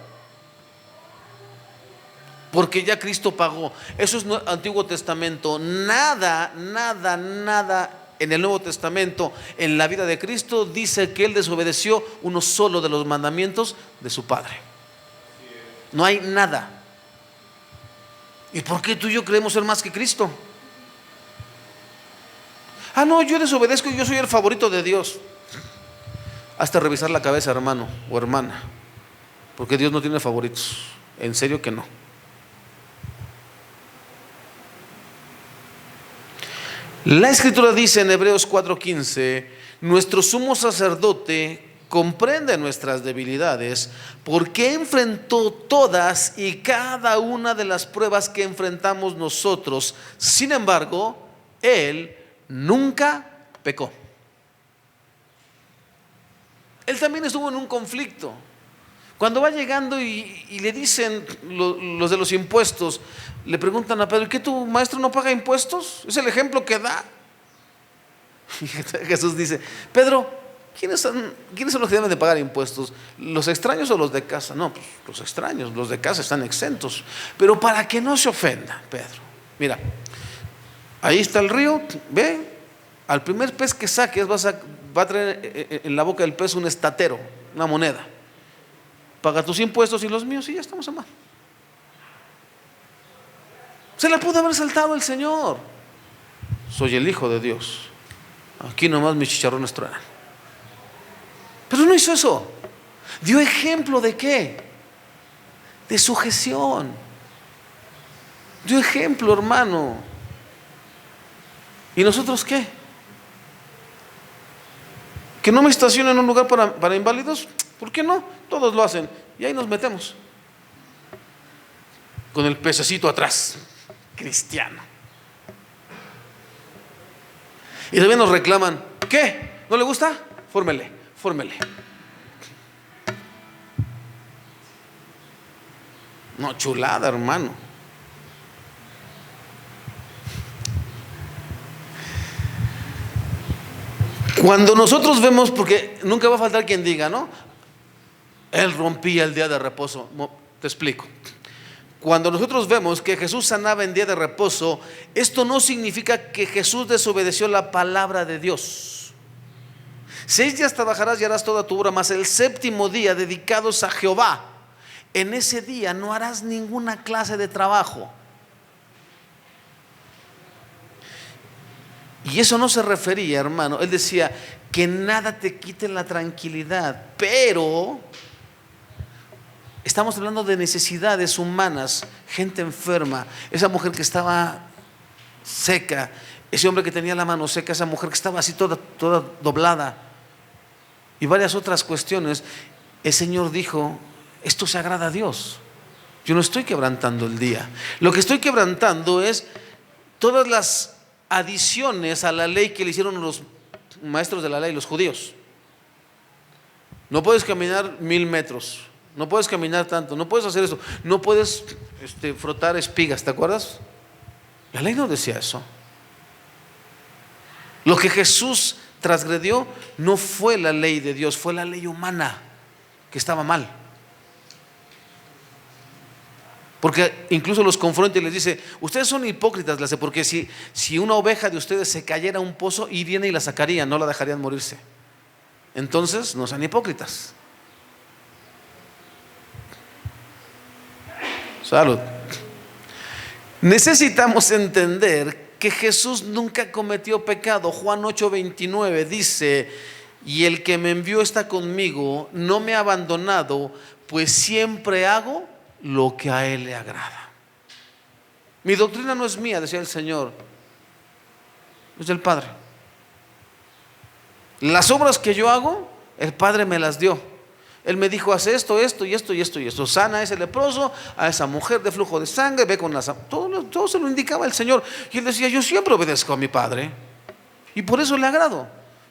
porque ya Cristo pagó. Eso es Antiguo Testamento. Nada en el Nuevo Testamento, en la vida de Cristo, dice que Él desobedeció uno solo de los mandamientos de su Padre. No hay nada. ¿Y por qué tú y yo creemos ser más que Cristo? No, yo desobedezco y yo soy el favorito de Dios. Hasta revisar la cabeza, hermano o hermana, porque Dios no tiene favoritos. En serio que no. La Escritura dice en Hebreos 4:15: nuestro sumo sacerdote comprende nuestras debilidades, porque enfrentó todas y cada una de las pruebas que enfrentamos nosotros. Sin embargo, Él nunca pecó. Él también estuvo en un conflicto. Cuando va llegando y le dicen los de los impuestos, le preguntan a Pedro: ¿qué, tu maestro no paga impuestos? Es el ejemplo que da. Y Jesús dice: Pedro, ¿quiénes son los que deben de pagar impuestos? ¿Los extraños o los de casa? No, pues los extraños, los de casa están exentos. Pero para que no se ofenda, Pedro, mira, ahí está el río, ve, al primer pez que saques va a traer en la boca del pez un estatero, una moneda. Paga tus impuestos y los míos y ya estamos en mano. Se la pudo haber saltado el Señor. Soy el Hijo de Dios, aquí nomás mis chicharrones truenan. Pero no hizo eso. Dio ejemplo de ¿qué? De sujeción. Dio ejemplo, hermano. ¿Y nosotros qué? ¿Que no me estacionen en un lugar para inválidos? ¿Por qué no? Todos lo hacen. Y ahí nos metemos con el pececito atrás, cristiano. Y también nos reclaman: ¿qué? ¿No le gusta? Fórmele. No, chulada, hermano. Cuando nosotros vemos, porque nunca va a faltar quien diga, ¿no? Él rompía el día de reposo. Te explico. Cuando nosotros vemos que Jesús sanaba en día de reposo, esto no significa que Jesús desobedeció la palabra de Dios. 6 días trabajarás y harás toda tu obra, mas el séptimo día dedicados a Jehová. En ese día no harás ninguna clase de trabajo. Y eso no se refería, hermano. Él decía que nada te quite la tranquilidad, pero estamos hablando de necesidades humanas, gente enferma, esa mujer que estaba seca, ese hombre que tenía la mano seca, esa mujer que estaba así toda doblada y varias otras cuestiones. El Señor dijo: esto se agrada a Dios. Yo no estoy quebrantando el día. Lo que estoy quebrantando es todas las adiciones a la ley que le hicieron los maestros de la ley, los judíos. No puedes caminar 1000 metros, no puedes caminar tanto, no puedes hacer esto, no puedes frotar espigas, ¿te acuerdas? La ley no decía eso. Lo que Jesús transgredió no fue la ley de Dios, fue la ley humana que estaba mal. Porque incluso los confronta y les dice: ustedes son hipócritas, porque si una oveja de ustedes se cayera a un pozo, irían y la sacarían, no la dejarían morirse. Entonces no sean hipócritas. Salud. Necesitamos entender que Jesús nunca cometió pecado. Juan 8:29 dice: y el que me envió está conmigo, no me ha abandonado, pues siempre hago lo que a Él le agrada. Mi doctrina no es mía, decía el Señor, es del Padre. Las obras que yo hago, el Padre me las dio. Él me dijo, haz esto, esto y esto y esto y esto. Sana a ese leproso, a esa mujer de flujo de sangre, ve con las... Todo se lo indicaba el Señor. Y él decía, yo siempre obedezco a mi Padre. Y por eso le agrado.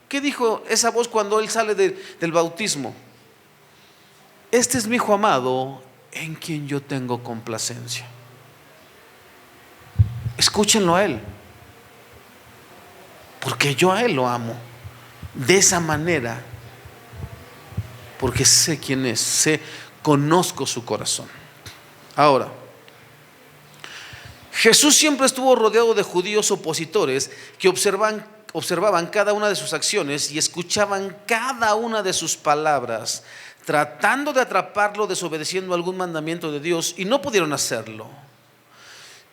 ¿Qué dijo esa voz cuando él sale del bautismo? Este es mi hijo amado, en quien yo tengo complacencia. Escúchenlo a Él, porque yo a Él lo amo. De esa manera, porque sé quién es, conozco su corazón. Ahora, Jesús siempre estuvo rodeado de judíos opositores que observaban cada una de sus acciones y escuchaban cada una de sus palabras, tratando de atraparlo desobedeciendo algún mandamiento de Dios, y no pudieron hacerlo.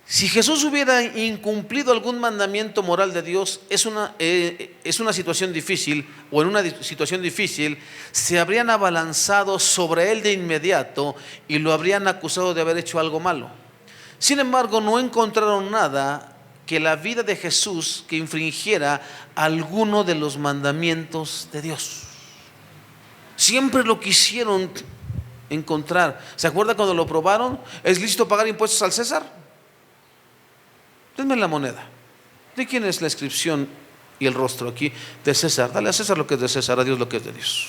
Si Jesús hubiera incumplido algún mandamiento moral de Dios, es una situación difícil, o en una situación difícil, se habrían abalanzado sobre él de inmediato y lo habrían acusado de haber hecho algo malo. Sin embargo, no encontraron nada que la vida de Jesús que infringiera alguno de los mandamientos de Dios. Siempre lo quisieron encontrar. ¿Se acuerda cuando lo probaron? ¿Es lícito pagar impuestos al César? Denme la moneda. ¿De quién es la inscripción y el rostro aquí? De César. Dale a César lo que es de César, a Dios lo que es de Dios.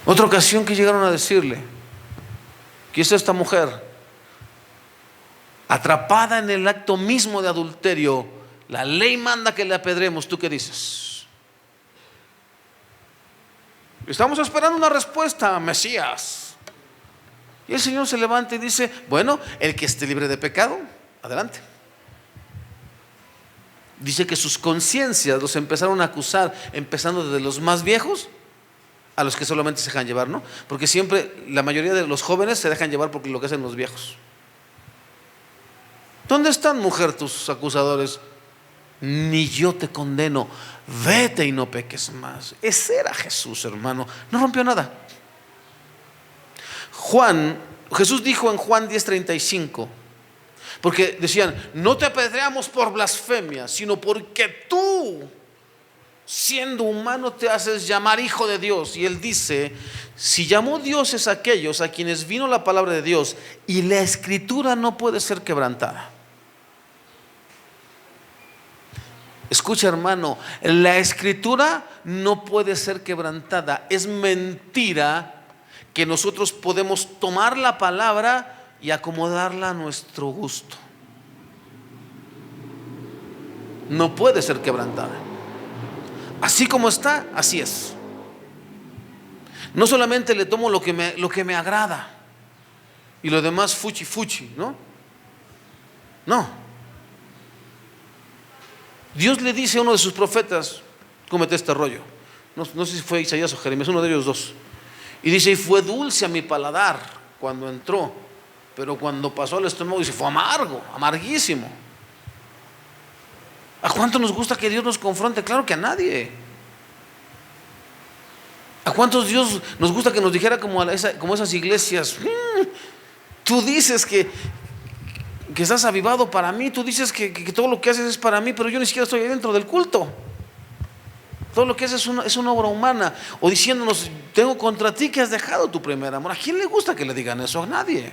Otra ocasión que llegaron a decirle que es esta mujer atrapada en el acto mismo de adulterio, la ley manda que le apedremos. ¿Tú qué dices? Estamos esperando una respuesta, Mesías. Y el Señor se levanta y dice, bueno, el que esté libre de pecado, adelante. Dice que sus conciencias los empezaron a acusar, empezando desde los más viejos a los que solamente se dejan llevar, ¿no? Porque siempre, la mayoría de los jóvenes se dejan llevar por lo que hacen los viejos. ¿Dónde están, mujer, tus acusadores? Ni yo te condeno, vete y no peques más. Ese era Jesús, hermano, no rompió nada. Jesús dijo en Juan 10:35, porque decían, no te apedreamos por blasfemia, sino porque tú, siendo humano, te haces llamar hijo de Dios. Y él dice, si llamó dioses a aquellos a quienes vino la palabra de Dios, y la escritura no puede ser quebrantada. Escucha, hermano, la escritura no puede ser quebrantada. Es mentira que nosotros podemos tomar la palabra y acomodarla a nuestro gusto. No puede ser quebrantada. Así como está, así es. No solamente le tomo lo que me agrada y lo demás fuchi fuchi, ¿no? No. Dios le dice a uno de sus profetas, cómete este rollo. No sé si fue Isaías o Jeremías, uno de ellos dos. Y dice, y fue dulce a mi paladar cuando entró, pero cuando pasó al estómago, dice, fue amargo, amarguísimo. ¿A cuánto nos gusta que Dios nos confronte? Claro que a nadie. ¿A cuántos Dios nos gusta que nos dijera como esas iglesias? Tú dices que estás avivado para mí, tú dices que todo lo que haces es para mí, pero yo ni siquiera estoy ahí dentro del culto. Todo lo que haces es una obra humana. O diciéndonos, tengo contra ti que has dejado tu primer amor. ¿A quién le gusta que le digan eso? A nadie.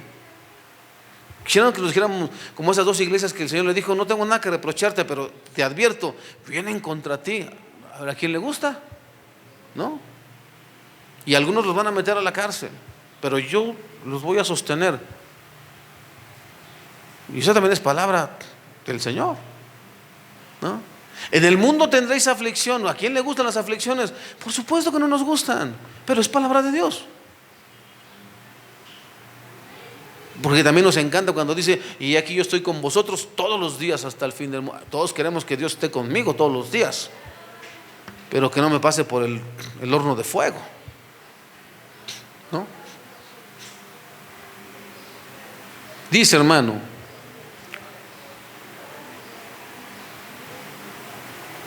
Quisieran que nos dijéramos como esas dos iglesias que el Señor le dijo, no tengo nada que reprocharte, pero te advierto, vienen contra ti. ¿A quién le gusta? ¿No? Y algunos los van a meter a la cárcel, pero yo los voy a sostener. Y eso también es palabra del Señor, ¿no? En el mundo tendréis aflicción. ¿A quién le gustan las aflicciones? Por supuesto que no nos gustan, pero es palabra de Dios. Porque también nos encanta cuando dice, y aquí yo estoy con vosotros todos los días hasta el fin del mundo. Todos queremos que Dios esté conmigo todos los días, pero que no me pase por el horno de fuego, ¿no? Dice, hermano,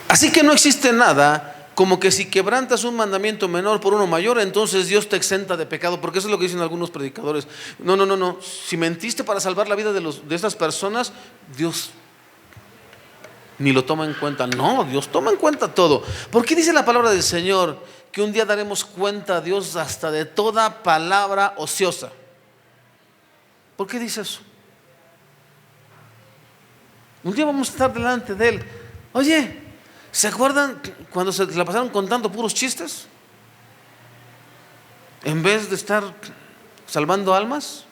así que no existe nada como que si quebrantas un mandamiento menor por uno mayor, entonces Dios te exenta de pecado, porque eso es lo que dicen algunos predicadores. No, no, no, no. Si mentiste para salvar la vida de estas personas, Dios ni lo toma en cuenta. No, Dios toma en cuenta todo. ¿Por qué dice la palabra del Señor que un día daremos cuenta a Dios hasta de toda palabra ociosa? ¿Por qué dice eso? Un día vamos a estar delante de Él. Oye, ¿se acuerdan cuando se la pasaron contando puros chistes? En vez de estar salvando almas.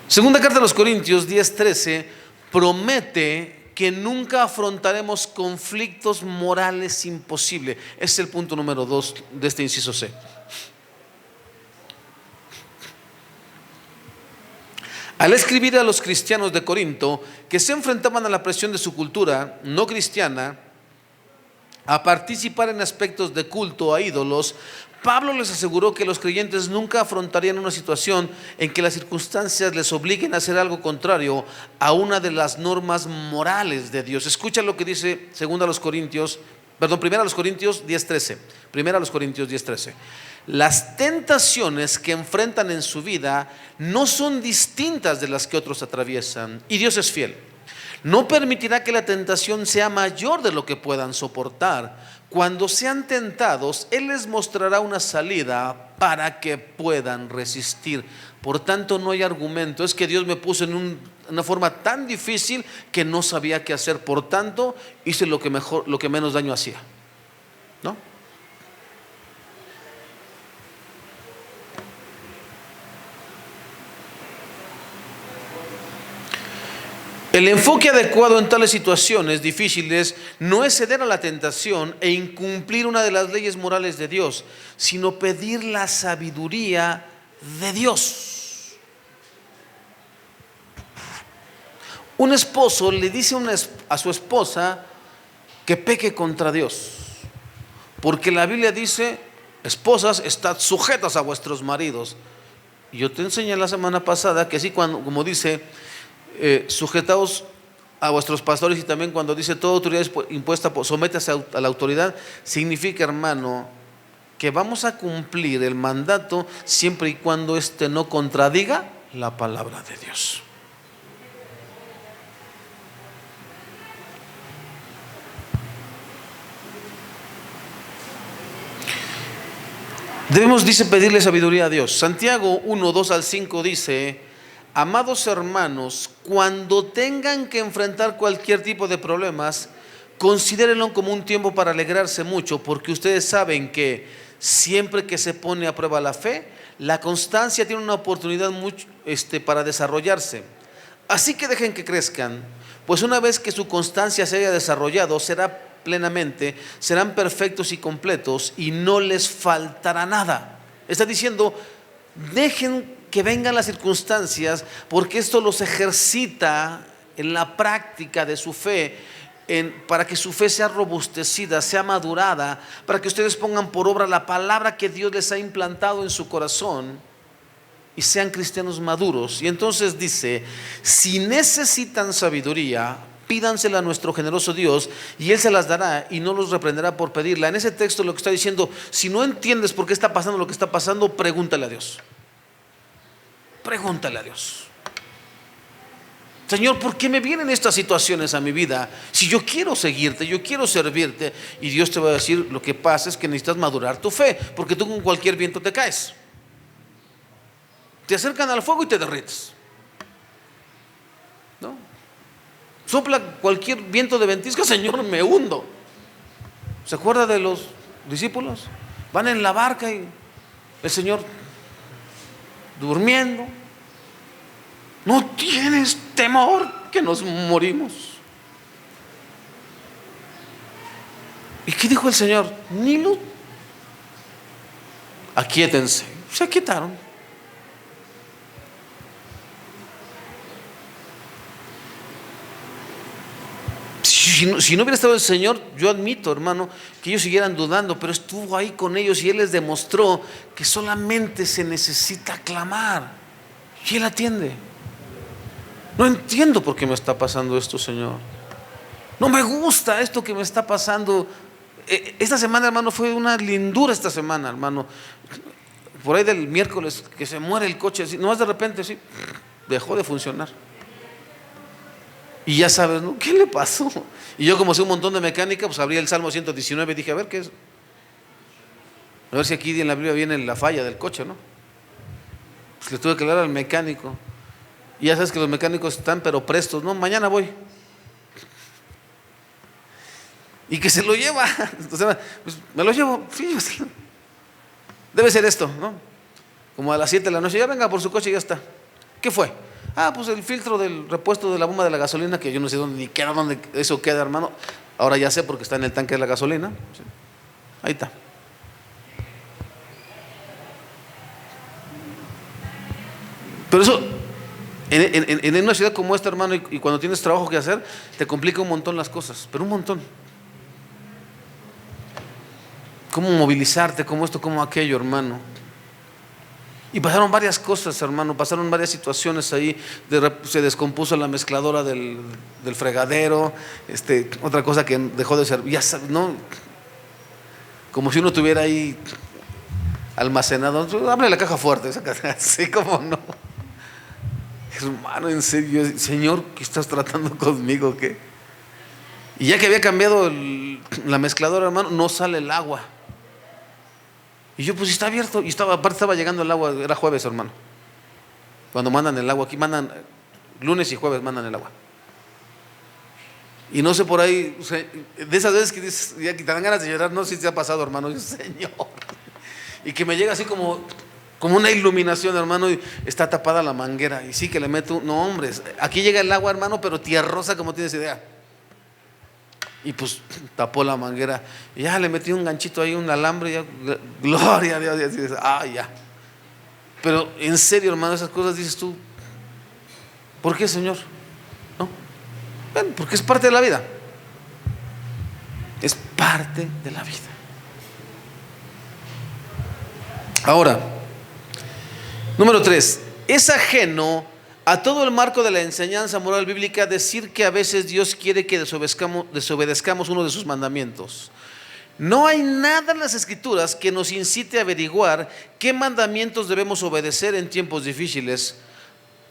Segunda carta de los Corintios 10:13 promete que nunca afrontaremos conflictos morales imposibles. Ese es el punto número 2 de este inciso C. Al escribir a los cristianos de Corinto que se enfrentaban a la presión de su cultura no cristiana a participar en aspectos de culto a ídolos, Pablo les aseguró que los creyentes nunca afrontarían una situación en que las circunstancias les obliguen a hacer algo contrario a una de las normas morales de Dios. Escucha lo que dice Primera a los Corintios 10:13. Primera a los Corintios 10:13. Las tentaciones que enfrentan en su vida no son distintas de las que otros atraviesan, y Dios es fiel. No permitirá que la tentación sea mayor de lo que puedan soportar. Cuando sean tentados, Él les mostrará una salida para que puedan resistir. Por tanto, no hay argumento. Es que Dios me puso en una forma tan difícil que no sabía qué hacer. Por tanto, hice lo que menos daño hacía. ¿No? El enfoque adecuado en tales situaciones difíciles no es ceder a la tentación e incumplir una de las leyes morales de Dios, sino pedir la sabiduría de Dios. Un esposo le dice a su esposa que peque contra Dios, porque la Biblia dice: esposas, estad sujetas a vuestros maridos. Y yo te enseñé la semana pasada que así, como dice sujetaos a vuestros pastores, y también cuando dice toda autoridad impuesta, sométase a la autoridad, significa, hermano, que vamos a cumplir el mandato siempre y cuando éste no contradiga la palabra de Dios. Debemos, dice, pedirle sabiduría a Dios. Santiago 1:2-5 dice: amados hermanos, cuando tengan que enfrentar cualquier tipo de problemas, considérenlo como un tiempo para alegrarse mucho, porque ustedes saben que siempre que se pone a prueba la fe, la constancia tiene una oportunidad para desarrollarse. Así que dejen que crezcan, pues una vez que su constancia se haya desarrollado, serán perfectos y completos y no les faltará nada. Está diciendo: dejen que vengan las circunstancias, porque esto los ejercita en la práctica de su fe, para que su fe sea robustecida, sea madurada, para que ustedes pongan por obra la palabra que Dios les ha implantado en su corazón y sean cristianos maduros. Y entonces dice: si necesitan sabiduría, pídansela a nuestro generoso Dios y Él se las dará y no los reprenderá por pedirla. En ese texto lo que está diciendo: si no entiendes por qué está pasando lo que está pasando, pregúntale a Dios. Pregúntale a Dios: Señor, ¿por qué me vienen estas situaciones a mi vida? Si yo quiero seguirte, yo quiero servirte. Y Dios te va a decir: lo que pasa es que necesitas madurar tu fe, porque tú con cualquier viento te caes. Te acercan al fuego y te derrites, ¿no? Sopla cualquier viento de ventisca, Señor, me hundo. ¿Se acuerda de los discípulos? Van en la barca y el Señor durmiendo. ¿No tienes temor que nos morimos? ¿Y qué dijo el Señor? Nilo, aquíétense. Se aquietaron. Si no hubiera estado el Señor, yo admito, hermano, que ellos siguieran dudando, pero estuvo ahí con ellos y Él les demostró que solamente se necesita clamar y Él atiende. No entiendo por qué me está pasando esto, Señor. No me gusta esto que me está pasando. Esta semana, hermano, fue una lindura esta semana, hermano. Por ahí del miércoles que se muere el coche, así, nomás de repente, así, dejó de funcionar. Y ya sabes, ¿no? ¿Qué le pasó? Y yo, como sé un montón de mecánica, pues abrí el Salmo 119 y dije, a ver qué es. A ver si aquí en la Biblia viene la falla del coche, ¿no? Pues le tuve que hablar al mecánico. Y ya sabes que los mecánicos están pero prestos, ¿no? Mañana voy. Y que se lo lleva. O sea, pues me lo llevo. Sí, debe ser esto, ¿no? Como a las 7 de la noche, ya venga por su coche y ya está. ¿Qué fue? Pues el filtro del repuesto de la bomba de la gasolina, que yo no sé dónde ni queda, dónde eso queda, hermano. Ahora ya sé porque está en el tanque de la gasolina. Sí. Ahí está. Pero eso, en una ciudad como esta, hermano, y cuando tienes trabajo que hacer, te complica un montón las cosas, pero un montón. Cómo movilizarte, cómo esto, cómo aquello, hermano. Y pasaron varias cosas, hermano, pasaron varias situaciones ahí. Se descompuso la mezcladora del fregadero, otra cosa que dejó de servir, ya sabes, ¿no? Como si uno tuviera ahí almacenado. Abre la caja fuerte, así como no. Hermano, en serio, Señor, ¿qué estás tratando conmigo? ¿Qué? Y ya que había cambiado la mezcladora, hermano, no sale el agua. Y yo, pues está abierto. Y aparte estaba llegando el agua, era jueves, hermano. Cuando mandan el agua, aquí mandan, lunes y jueves mandan el agua. Y no sé por ahí, o sea, de esas veces que dices, ya que te dan ganas de llorar, no sé si te ha pasado, hermano. Yo, Señor. Y que me llega así como una iluminación, hermano, y está tapada la manguera. Y sí que le meto, no, hombre, aquí llega el agua, hermano, pero tierrosa como tienes idea. Y pues tapó la manguera. Y ya le metí un ganchito ahí, un alambre, ya, gloria a Dios. Y dices, ya. Pero en serio, hermano, esas cosas dices tú, ¿por qué, Señor? ¿No? Bueno, porque es parte de la vida. Es parte de la vida. Ahora, número 3, es ajeno a todo el marco de la enseñanza moral bíblica decir que a veces Dios quiere que desobedezcamos uno de sus mandamientos. No hay nada en las Escrituras que nos incite a averiguar qué mandamientos debemos obedecer en tiempos difíciles.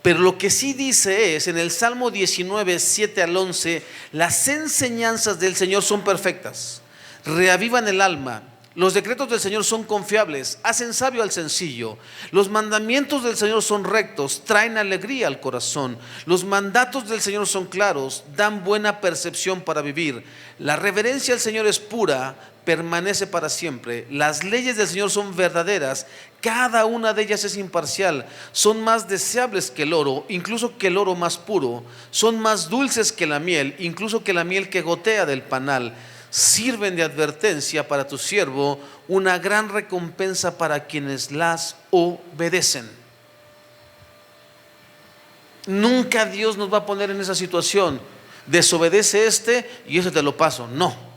Pero lo que sí dice es, en el Salmo 19, 7 al 11, las enseñanzas del Señor son perfectas, reavivan el alma. Los decretos del Señor son confiables, hacen sabio al sencillo. Los mandamientos del Señor son rectos, traen alegría al corazón. Los mandatos del Señor son claros, dan buena percepción para vivir. La reverencia al Señor es pura, permanece para siempre. Las leyes del Señor son verdaderas, cada una de ellas es imparcial. Son más deseables que el oro, incluso que el oro más puro. Son más dulces que la miel, incluso que la miel que gotea del panal. Sirven de advertencia para tu siervo, una gran recompensa para quienes las obedecen. Nunca Dios nos va a poner en esa situación. Desobedece y ese te lo paso. No.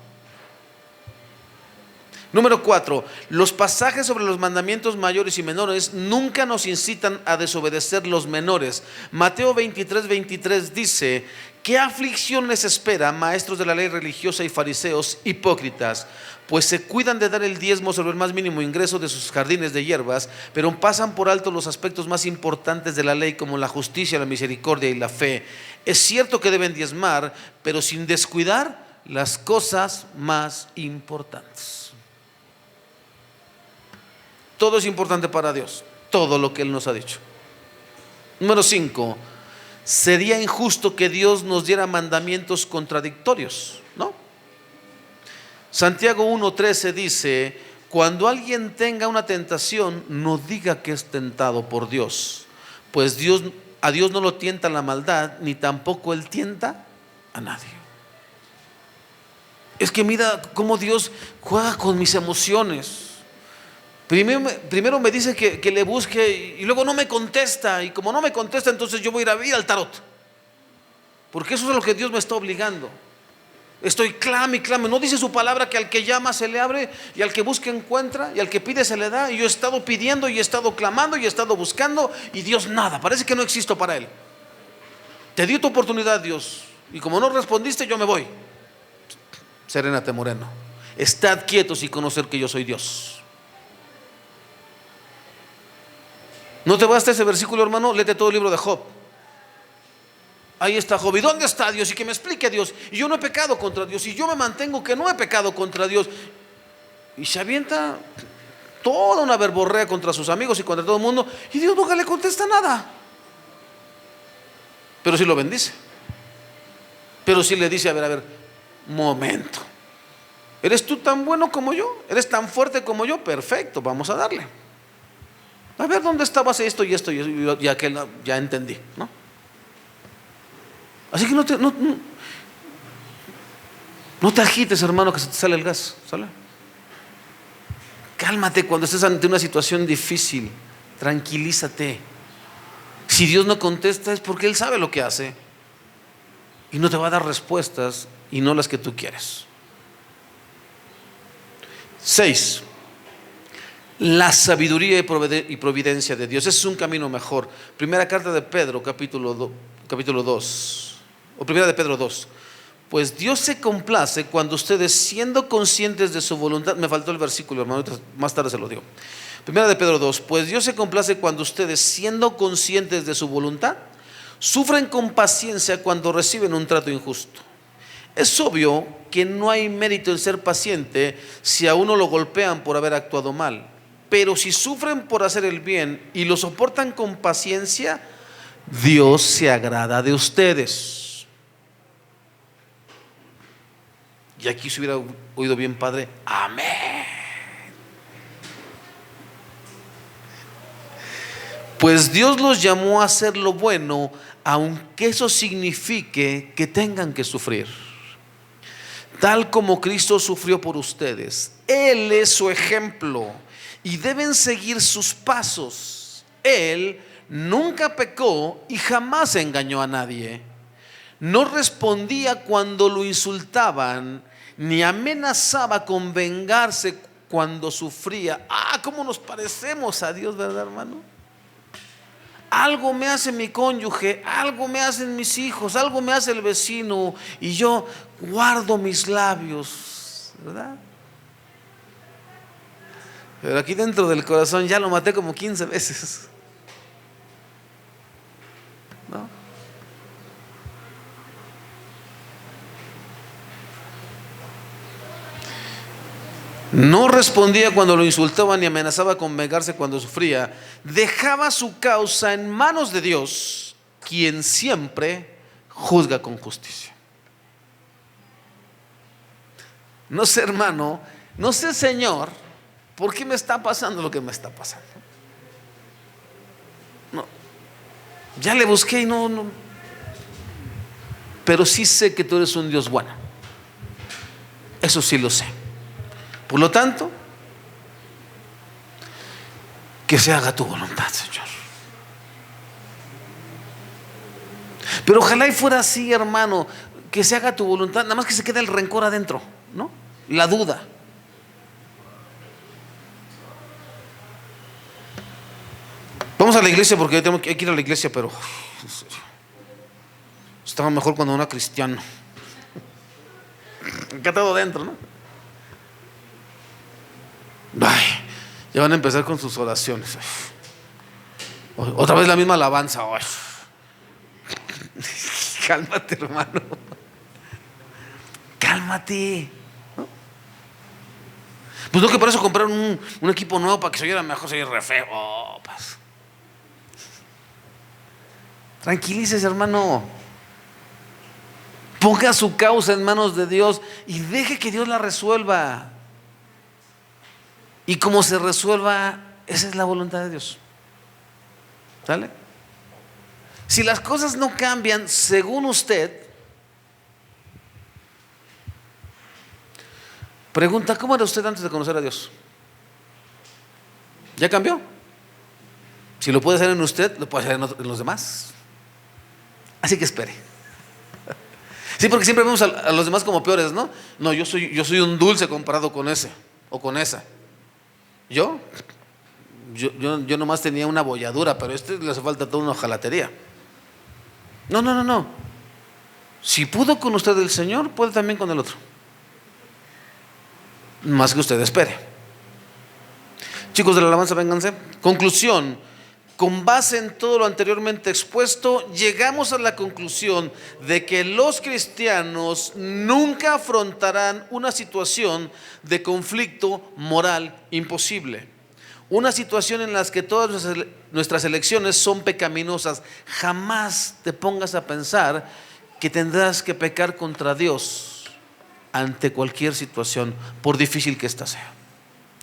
Número 4, los pasajes sobre los mandamientos mayores y menores nunca nos incitan a desobedecer los menores. Mateo 23, 23 dice: ¿qué aflicción les espera, maestros de la ley religiosa y fariseos hipócritas? Pues se cuidan de dar el diezmo sobre el más mínimo ingreso de sus jardines de hierbas, pero pasan por alto los aspectos más importantes de la ley, como la justicia, la misericordia y la fe. Es cierto que deben diezmar, pero sin descuidar las cosas más importantes. Todo es importante para Dios, todo lo que Él nos ha dicho. Número 5, sería injusto que Dios nos diera mandamientos contradictorios, ¿no? Santiago 1:13 dice: cuando alguien tenga una tentación, no diga que es tentado por Dios, pues a Dios no lo tienta la maldad, ni tampoco Él tienta a nadie. Es que mira cómo Dios juega con mis emociones. Primero me dice que le busque y luego no me contesta, y como no me contesta, entonces yo voy a ir al tarot, porque eso es lo que Dios me está obligando. Estoy clame y clame. No dice su palabra que al que llama se le abre, y al que busca encuentra, y al que pide se le da. Y yo he estado pidiendo y he estado clamando y he estado buscando, y Dios nada, parece que no existo para Él. Te dio tu oportunidad, Dios, y como no respondiste, yo me voy. Serénate, moreno. Estad quietos y conocer que yo soy Dios. ¿No te basta ese versículo, hermano? Léete todo el libro de Job. Ahí está Job. ¿Y dónde está Dios? Y que me explique a Dios. Y yo no he pecado contra Dios. Y yo me mantengo que no he pecado contra Dios. Y se avienta toda una verborrea contra sus amigos y contra todo el mundo. Y Dios nunca le contesta nada. Pero sí lo bendice. Pero sí le dice, a ver, momento. ¿Eres tú tan bueno como yo? ¿Eres tan fuerte como yo? Perfecto, vamos a darle. A ver, ¿dónde estabas esto y esto? Y ya entendí, ¿no? Así que no te agites, hermano, que se te sale el gas, ¿sale? Cálmate cuando estés ante una situación difícil. Tranquilízate. Si Dios no contesta es porque Él sabe lo que hace y no te va a dar respuestas y no las que tú quieres. 6. La sabiduría y providencia de Dios. Ese es un camino mejor. Primera carta de Pedro, capítulo 2, o primera de Pedro 2. Pues Dios se complace cuando ustedes, siendo conscientes de su voluntad. Me faltó el versículo, hermano, más tarde se lo digo. Primera de Pedro 2. Pues Dios se complace cuando ustedes, siendo conscientes de su voluntad, sufren con paciencia cuando reciben un trato injusto. Es obvio que no hay mérito en ser paciente si a uno lo golpean por haber actuado mal. Pero si sufren por hacer el bien y lo soportan con paciencia, Dios se agrada de ustedes. Y aquí se hubiera oído bien, Padre, amén. Pues Dios los llamó a hacer lo bueno, aunque eso signifique que tengan que sufrir. Tal como Cristo sufrió por ustedes. Él es su ejemplo y deben seguir sus pasos. Él nunca pecó y jamás engañó a nadie. No respondía cuando lo insultaban, ni amenazaba con vengarse cuando sufría. ¿Cómo nos parecemos a Dios, verdad, hermano? Algo me hace mi cónyuge, algo me hacen mis hijos, algo me hace el vecino, y yo guardo mis labios, ¿verdad? Pero aquí dentro del corazón ya lo maté como 15 veces, ¿no? No respondía cuando lo insultaban ni amenazaba con vengarse cuando sufría. Dejaba su causa en manos de Dios, quien siempre juzga con justicia. No sé, hermano, no sé, Señor, ¿por qué me está pasando lo que me está pasando? No, ya le busqué y no. Pero sí sé que tú eres un Dios bueno. Eso sí lo sé. Por lo tanto, que se haga tu voluntad, Señor. Pero ojalá y fuera así, hermano, que se haga tu voluntad, nada más que se quede el rencor adentro, ¿no? La duda. Vamos a la iglesia porque tengo que ir a la iglesia, pero estaba mejor cuando era cristiano. Acá todo dentro, ¿no? Ay, ya van a empezar con sus oraciones. Otra vez la misma alabanza. Ay. Cálmate, hermano. Cálmate, ¿no? Pues no, que por eso compraron un equipo nuevo para que se oyera mejor, se oye re feo. Pues. Tranquilícese, hermano. Ponga su causa en manos de Dios y deje que Dios la resuelva. Y como se resuelva, esa es la voluntad de Dios. ¿Sale? Si las cosas no cambian según usted, pregunta, ¿cómo era usted antes de conocer a Dios? ¿Ya cambió? Si lo puede hacer en usted, lo puede hacer en los demás. Así que espere. Sí, porque siempre vemos a los demás como peores, ¿no? No, yo soy un dulce comparado con ese o con esa. Yo nomás tenía una bolladura, pero le hace falta toda una hojalatería. No. Si pudo con usted el Señor, puede también con el otro. más que usted espere. Chicos de la alabanza, vénganse. Conclusión: con base en todo lo anteriormente expuesto, llegamos a la conclusión de que los cristianos nunca afrontarán una situación de conflicto moral imposible, una situación en la que todas nuestras elecciones son pecaminosas. Jamás te pongas a pensar que tendrás que pecar contra Dios ante cualquier situación, por difícil que ésta sea.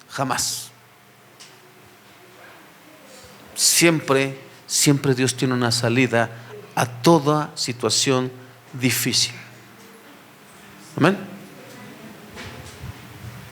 Jamás. Siempre Dios tiene una salida a toda situación difícil. Amén.